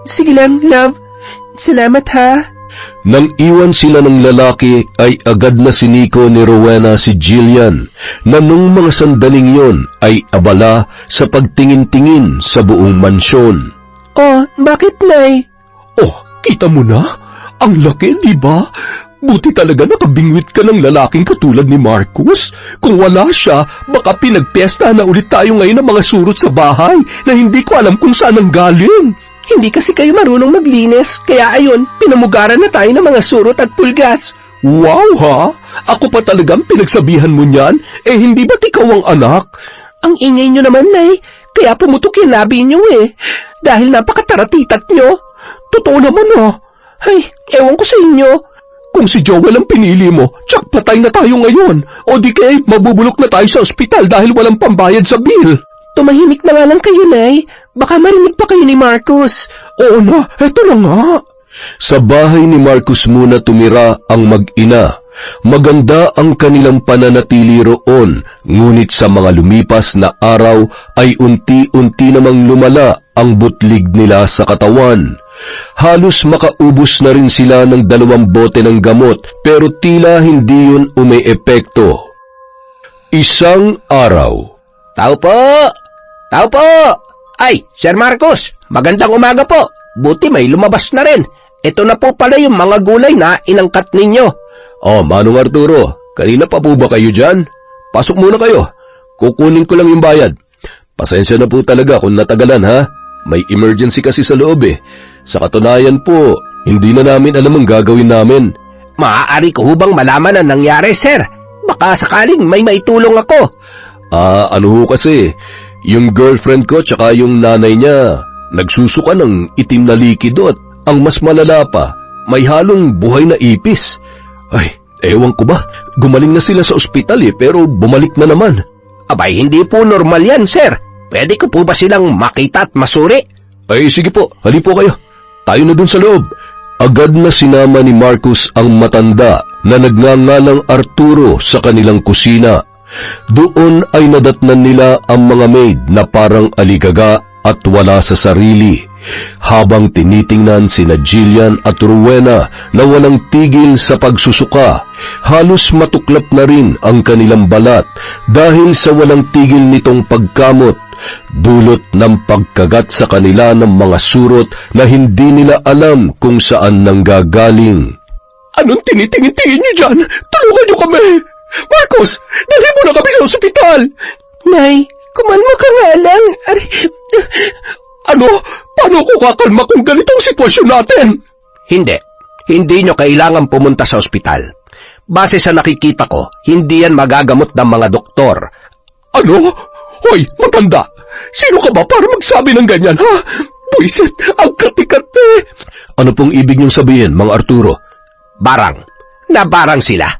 Sige lang, love. Salamat, ha? Nang iwan sila ng lalaki, ay agad na siniko ni Rowena si Jillian, na nung mga sandaling yon ay abala sa pagtingin-tingin sa buong mansyon. Bakit, Nay? Kita mo na? Ang laki, di ba? Buti talaga nakabingwit ka ng lalaking katulad ni Marcus. Kung wala siya, baka pinagpiesta na ulit tayo ngayon ng mga surot sa bahay na hindi ko alam kung saan ang galing. Hindi kasi kayo marunong maglinis, kaya ayun, pinamugaran na tayo ng mga surot at pulgas. Wow, ha? Ako pa talagang pinagsabihan mo niyan? Hindi ba't ikaw ang anak? Ang ingay nyo naman, Nay. Kaya pumutok yung labi nyo Dahil napakataratitat nyo. Totoo naman, ha? Ay, ewan ko sa inyo. Kung si Joel ang pinili mo, tsak patay na tayo ngayon. O di kaya mabubulok na tayo sa ospital dahil walang pambayad sa bill. Tumahimik na nga lang kayo, Nay. Baka marinig pa kayo ni Marcus. Oo na, eto na nga. Sa bahay ni Marcus muna tumira ang mag-ina. Maganda ang kanilang pananatili roon, ngunit sa mga lumipas na araw ay unti-unti namang lumala ang butlig nila sa katawan. Halos makaubos na rin sila ng 2 bote ng gamot pero tila hindi yun umeepekto. Isang araw. Tao po! Tao po! Ay, Sir Marcos, magandang umaga po. Buti may lumabas na rin. Ito na po pala yung mga gulay na inangkat ninyo. Oh, Manong Arturo, kanina pa po ba kayo dyan? Pasok muna kayo. Kukunin ko lang yung bayad. Pasensya na po talaga kung natagalan, ha? May emergency kasi sa loob eh. Sa katunayan po, hindi na namin alam ang gagawin namin. Maaari ko hubang malaman ang nangyari, sir? Baka sakaling may maitulong ako. Ano ho kasi, yung girlfriend ko tsaka yung nanay niya, nagsusuka ng itim na likido at ang mas malala pa, may halong buhay na ipis. Ay, ewan ko ba, gumaling na sila sa ospital pero bumalik na naman. Abay, hindi po normal yan, sir. Pwede ko po ba silang makita at masuri? Ay, sige po, hali po kayo. Tayo na dun sa loob. Agad na sinama ni Marcos ang matanda na nagngangalang Arturo sa kanilang kusina. Doon ay nadatnan nila ang mga maid na parang aligaga at wala sa sarili. Habang tinitingnan sina Jillian at Rowena na walang tigil sa pagsusuka, halos matuklap na rin ang kanilang balat dahil sa walang tigil nitong pagkamot, dulot ng pagkagat sa kanila ng mga surot na hindi nila alam kung saan nanggagaling. Anong tinitingin-tingin niyo dyan? Tulungan niyo kami! Marcos, dalhin mo na kami sa ospital! Nay, kumalma ka nga lang. Ano? Paano ko kakalma kung ganitong sitwasyon natin? Hindi. Hindi nyo kailangan pumunta sa ospital. Base sa nakikita ko, hindi yan magagamot ng mga doktor. Ano? Hoy, matanda! Sino ka ba para magsabi ng ganyan, ha? Buisit, ang katikat eh! Ano pong ibig niyong sabihin, Mang Arturo? Barang. Nabarang sila.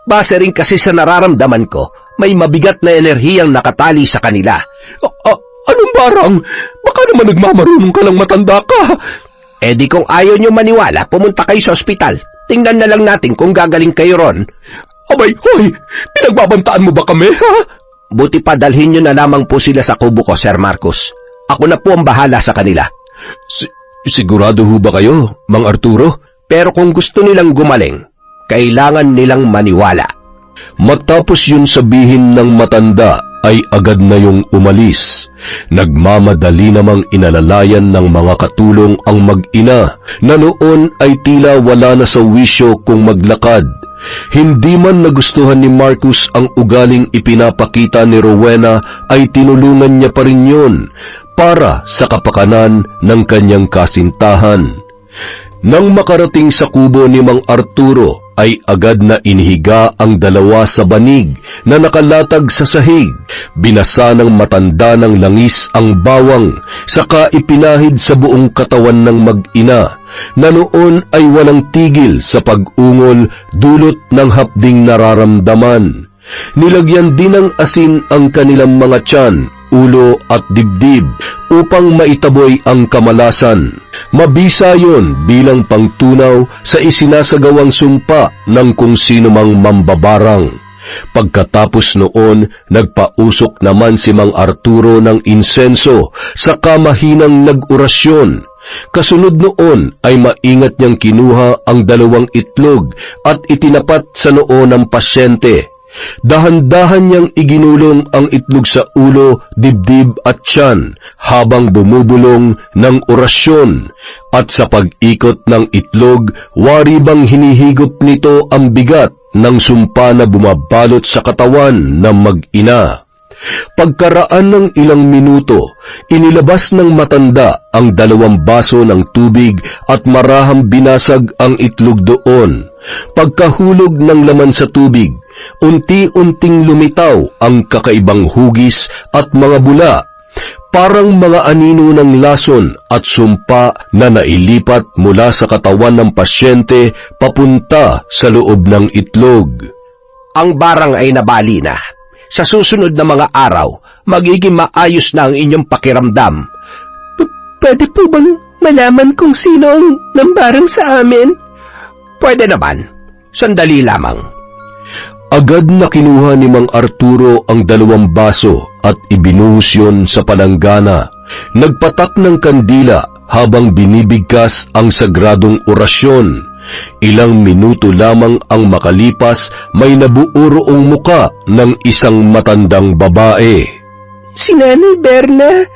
Base rin kasi sa nararamdaman ko, may mabigat na enerhiyang nakatali sa kanila. Anong barang? Baka naman nagmamarunong ka lang matanda ka. Eh di kung ayaw nyo maniwala, pumunta kayo sa ospital. Tingnan na lang natin kung gagaling kayo ron. Abay, hoy! Pinagbabantaan mo ba kami, ha? Buti pa dalhin nyo na lamang po sila sa kubo ko, Sir Marcos. Ako na po ang bahala sa kanila. Sigurado ho ba kayo, Mang Arturo? Pero kung gusto nilang gumaling, kailangan nilang maniwala. Matapos yun sabihin ng matanda, ay agad na yung umalis. Nagmamadali namang inalalayan ng mga katulong ang mag-ina na noon ay tila wala na sa wisyo kung maglakad. Hindi man nagustuhan ni Marcos ang ugaling ipinapakita ni Rowena ay tinulungan niya pa rin yun para sa kapakanan ng kanyang kasintahan. Nang makarating sa kubo ni Mang Arturo, ay agad na inihiga ang dalawa sa banig na nakalatag sa sahig. Binasa ng matanda ng langis ang bawang, saka ipinahid sa buong katawan ng mag-ina, na noon ay walang tigil sa pag-ungol dulot ng hapding nararamdaman. Nilagyan din ng asin ang kanilang mga tiyan, ulo at dibdib upang maitaboy ang kamalasan. Mabisa yon bilang pangtunaw sa isinasagawang sumpa ng kung sino mang mambabarang. Pagkatapos noon, nagpausok naman si Mang Arturo ng insenso sa kamahinang nag-orasyon. Kasunod noon ay maingat niyang kinuha ang 2 itlog at itinapat sa noo ng pasyente. Dahan-dahan niyang iginulong ang itlog sa ulo, dibdib at tiyan habang bumubulong ng orasyon, at sa pag-ikot ng itlog, wari bang hinihigop nito ang bigat ng sumpa na bumabalot sa katawan ng mag-ina. Pagkaraan ng ilang minuto, inilabas ng matanda ang 2 baso ng tubig at marahang binasag ang itlog doon. Pagkahulog ng laman sa tubig, unti-unting lumitaw ang kakaibang hugis at mga bula, parang mga anino ng lason at sumpa na nailipat mula sa katawan ng pasyente papunta sa loob ng itlog. Ang barang ay nabali na. Sa susunod na mga araw, magiging maayos na ang inyong pakiramdam. Pwede po bang malaman kung sino ang nambarang sa amin? Pwede naman. Sandali lamang. Agad na kinuha ni Mang Arturo ang 2 baso at ibinuhos yun sa palanggana. Nagpatak ng kandila habang binibigkas ang sagradong orasyon. Ilang minuto lamang ang makalipas, may nabuuroong muka ng isang matandang babae. Si Nanay Berna?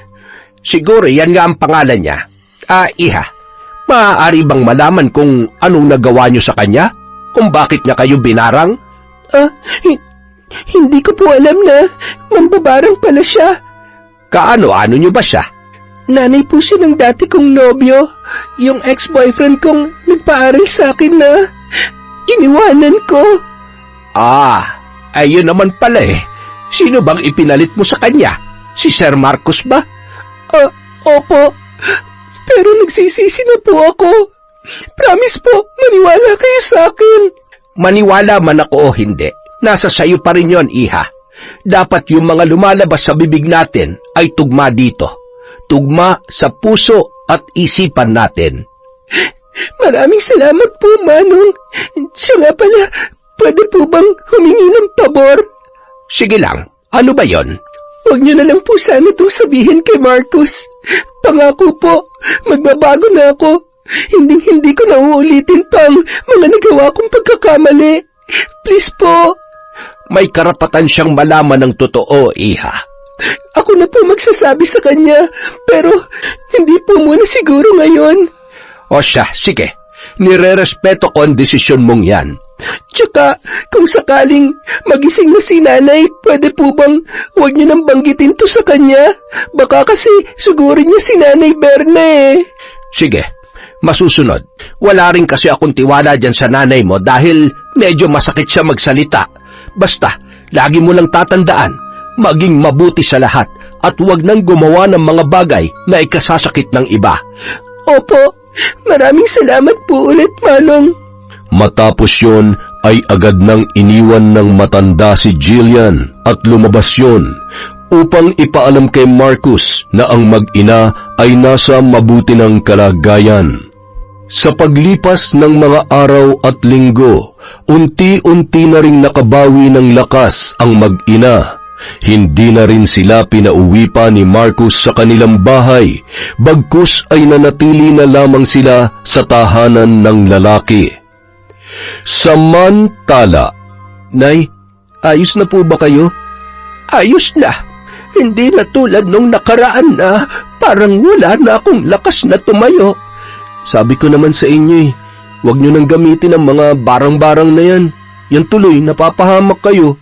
Siguro yan nga ang pangalan niya. Iha, maaari bang malaman kung anong nagawa niyo sa kanya? Kung bakit niya kayo binarang? Hindi ko po alam na mambabarang pala siya. Kaano-ano niyo ba siya? Nanay po siya ng dati kong nobyo, yung ex-boyfriend kong nagpaaral sa akin na iniwanan ko. Ayun naman pala eh. Sino bang ipinalit mo sa kanya? Si Sir Marcos ba? Opo. Pero nagsisisi na po ako. Promise po, maniwala kayo sa akin. Maniwala man ako o hindi, nasa sayo pa rin yon, iha. Dapat yung mga lumalabas sa bibig natin ay tugma dito. Tugma sa puso at isipan natin. Maraming salamat po, Manong. Siya nga pala, pwede po bang humingi ng pabor? Sige lang, ano ba yon? Huwag niyo na lang po sana itong sabihin kay Marcos. Pangako po, magbabago na ako. Hindi ko na uulitin pang mga nagawa kong pagkakamali. Please po. May karapatan siyang malaman ng totoo, iha. Ako na po magsasabi sa kanya, pero hindi po muna siguro ngayon. O siya, sige. Nire-respeto ko ang desisyon mong yan. Tsaka, kung sakaling magising na si Nanay, pwede po bang huwag niyo nang banggitin to sa kanya? Baka kasi sugurin niya si Nanay Berna eh. Sige, masusunod. Wala rin kasi akong tiwala dyan sa nanay mo dahil medyo masakit siya magsalita. Basta, lagi mo lang tatandaan, maging mabuti sa lahat at huwag nang gumawa ng mga bagay na ikasasakit ng iba. Opo, maraming salamat po ulit, Manong. Matapos yun ay agad nang iniwan ng matanda si Jillian at lumabas yun upang ipaalam kay Marcus na ang mag-ina ay nasa mabuti ng kalagayan. Sa paglipas ng mga araw at linggo, unti-unti na ring nakabawi ng lakas ang mag-ina. Hindi na rin sila pinauwi pa ni Marcus sa kanilang bahay, bagkus ay nanatili na lamang sila sa tahanan ng lalaki. Samantala, Nay, ayos na po ba kayo? Ayos na. Hindi na tulad nung nakaraan na parang wala na akong lakas na tumayo. Sabi ko naman sa inyo huwag nyo nang gamitin ang mga barang-barang na yan. Yan tuloy, napapahamak kayo.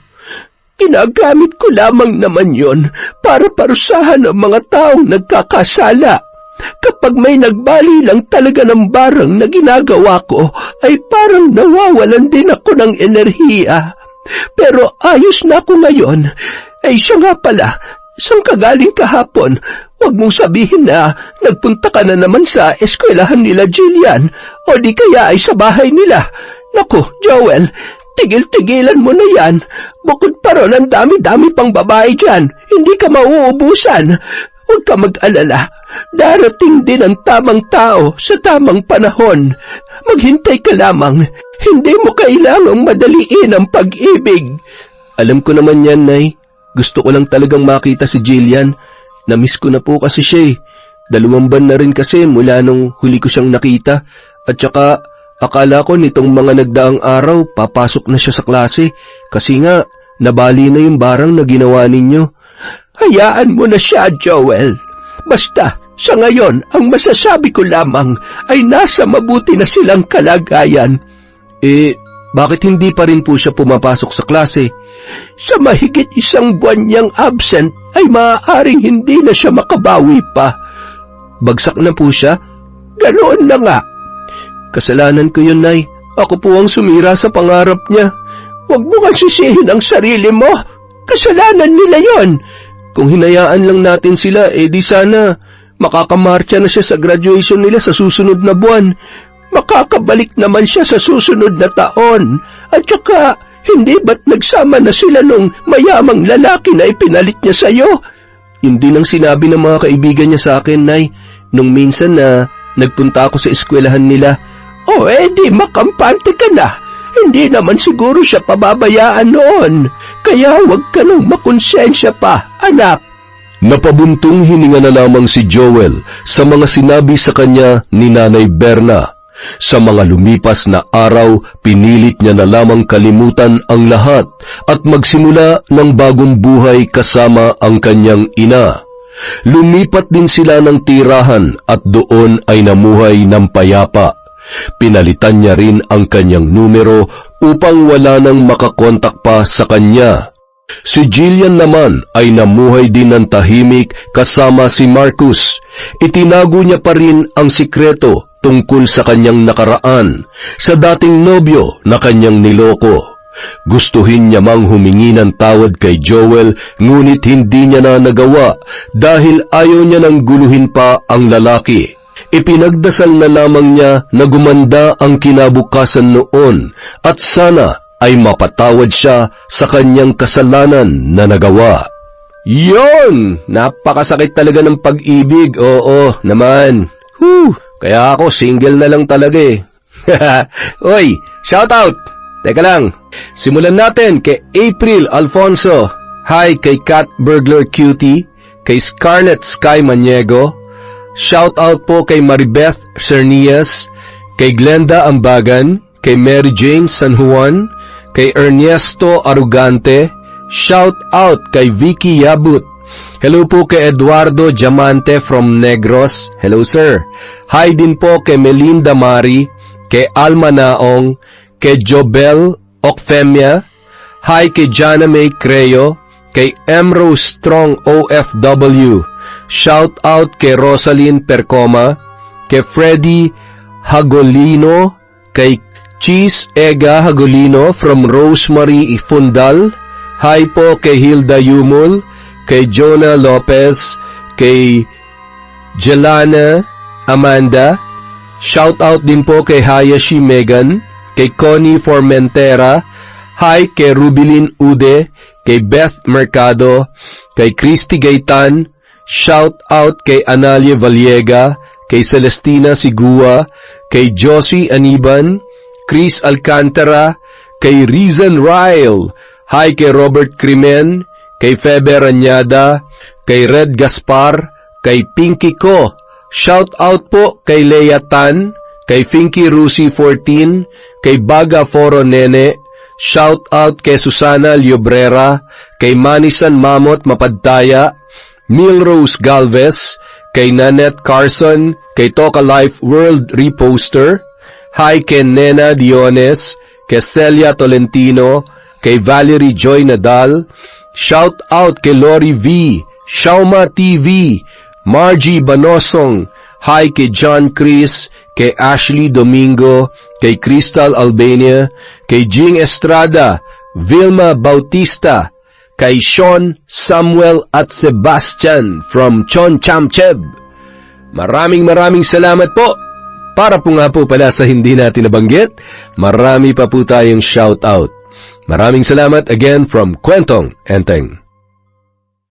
Ginagamit ko lamang naman yon para parusahan ang mga taong nagkakasala. Kapag may nagbali lang talaga ng barang na ginagawa ko, ay parang nawawalan din ako ng enerhiya. Pero ayos na ako ngayon. Ay siya nga pala, saan ka galing kahapon? Huwag mong sabihin na nagpunta ka na naman sa eskwelahan nila Jillian o di kaya ay sa bahay nila. Naku, Joel, tigil-tigilan mo na yan. Bukod pa ron ang dami-dami pang babae dyan. Hindi ka mauubusan. Huwag ka mag-alala. Darating din ang tamang tao sa tamang panahon. Maghintay ka lamang. Hindi mo kailangang madaliin ang pag-ibig. Alam ko naman yan, Nay. Gusto ko lang talagang makita si Jillian. Namiss ko na po kasi siya 2 buwan na rin kasi mula nung huli ko siyang nakita. At saka, akala ko nitong mga nagdaang araw, papasok na siya sa klase. Kasi nga, nabali na yung barang na ginawa ninyo. Hayaan mo na siya, Joel. Basta, sa ngayon, ang masasabi ko lamang ay nasa mabuti na silang kalagayan. Bakit hindi pa rin po siya pumapasok sa klase? Sa mahigit 1 buwan niyang absent, ay maaaring hindi na siya makabawi pa. Bagsak na po siya? Ganoon na nga. Kasalanan ko yun, Nay. Ako po ang sumira sa pangarap niya. Huwag mo nga sisihin ang sarili mo. Kasalanan nila yon. Kung hinayaan lang natin sila, di sana makakamarcha na siya sa graduation nila sa susunod na buwan. Makakabalik naman siya sa susunod na taon. At saka, hindi ba't nagsama na sila nung mayamang lalaki na ipinalit niya sa'yo? Hindi nang sinabi ng mga kaibigan niya sa akin, Nay, nung minsan na nagpunta ako sa eskwelahan nila. Di makampante ka na. Hindi naman siguro siya pababayaan noon. Kaya huwag ka nang makonsensya pa, anak. Napabuntong hininga na lamang si Joel sa mga sinabi sa kanya ni Nanay Berna. Sa mga lumipas na araw, pinilit niya na lamang kalimutan ang lahat at magsimula ng bagong buhay kasama ang kanyang ina. Lumipat din sila ng tirahan at doon ay namuhay ng payapa. Pinalitan niya rin ang kanyang numero upang wala nang makakontak pa sa kanya. Si Jillian naman ay namuhay din ng tahimik kasama si Marcus. Itinago niya pa rin ang sikreto tungkol sa kanyang nakaraan, sa dating nobyo na kanyang niloko. Gustuhin niya mang humingi ng tawad kay Joel, ngunit hindi niya na nagawa dahil ayaw niya nang guluhin pa ang lalaki. Ipinagdasal na lamang niya na gumanda ang kinabukasan noon at sana ay mapatawad siya sa kanyang kasalanan na nagawa. Yon! Napakasakit talaga ng pag-ibig, oo naman. Kaya ako single na lang talaga eh. Oy, shout out! Teka lang, simulan natin kay April Alfonso. Hi kay Cat Burglar Cutie, kay Scarlett Sky Maniego. Shout out po kay Maribeth Cernias, kay Glenda Ambagan, kay Mary Jane San Juan, kay Ernesto Arugante. Shout out kay Vicky Yabut. Hello po kay Eduardo Diamante from Negros. Hello sir. Hi din po kay Melinda Mari, kay Alma Naong, kay Jobel Ocfemia. Hi kay Jana May Creo, kay Emrose Strong OFW. Shout out kay Rosalyn Percoma, kay Freddy Hagolino, kay Cheese Ega Hagolino from Rosemary Ifundal. Hi po kay Hilda Yumul, kay Jonah Lopez, kay Jelana Amanda. Shout out din po kay Hayashi Megan, kay Connie Formentera. Hi kay Rubilin Ude, kay Beth Mercado, kay Christy Gaitan. Shout out kay Analia Vallega, kay Celestina Sigua, kay Josie Aniban, Chris Alcantara, kay Rizan Ryle. Hi kay Robert Crimen, kay Febe Ranyada, kay Red Gaspar, kay Pinky Ko. Shout out po kay Leia Tan, kay Finky Rusi 14, kay Baga Foro Nene. Shout out kay Susana Liobrera, kay Manisan Mamot Mapadtaya, Milrose Galvez, kay Nanette Carson, kay Toka Life World Reposter. Hi kay Nena Diones, kay Celia Tolentino, kay Valerie Joy Nadal. Shout out kay Lori V, Shauma TV, Margie Banosong. Hi kay John Chris, kay Ashley Domingo, kay Crystal Albania, kay Jing Estrada, Vilma Bautista, kay Sean, Samuel at Sebastian from Chon Chamcheb. Maraming salamat po. Para po nga po pala sa hindi natin nabanggit, marami pa po tayong shout out. Maraming salamat again from Kwentong Enteng.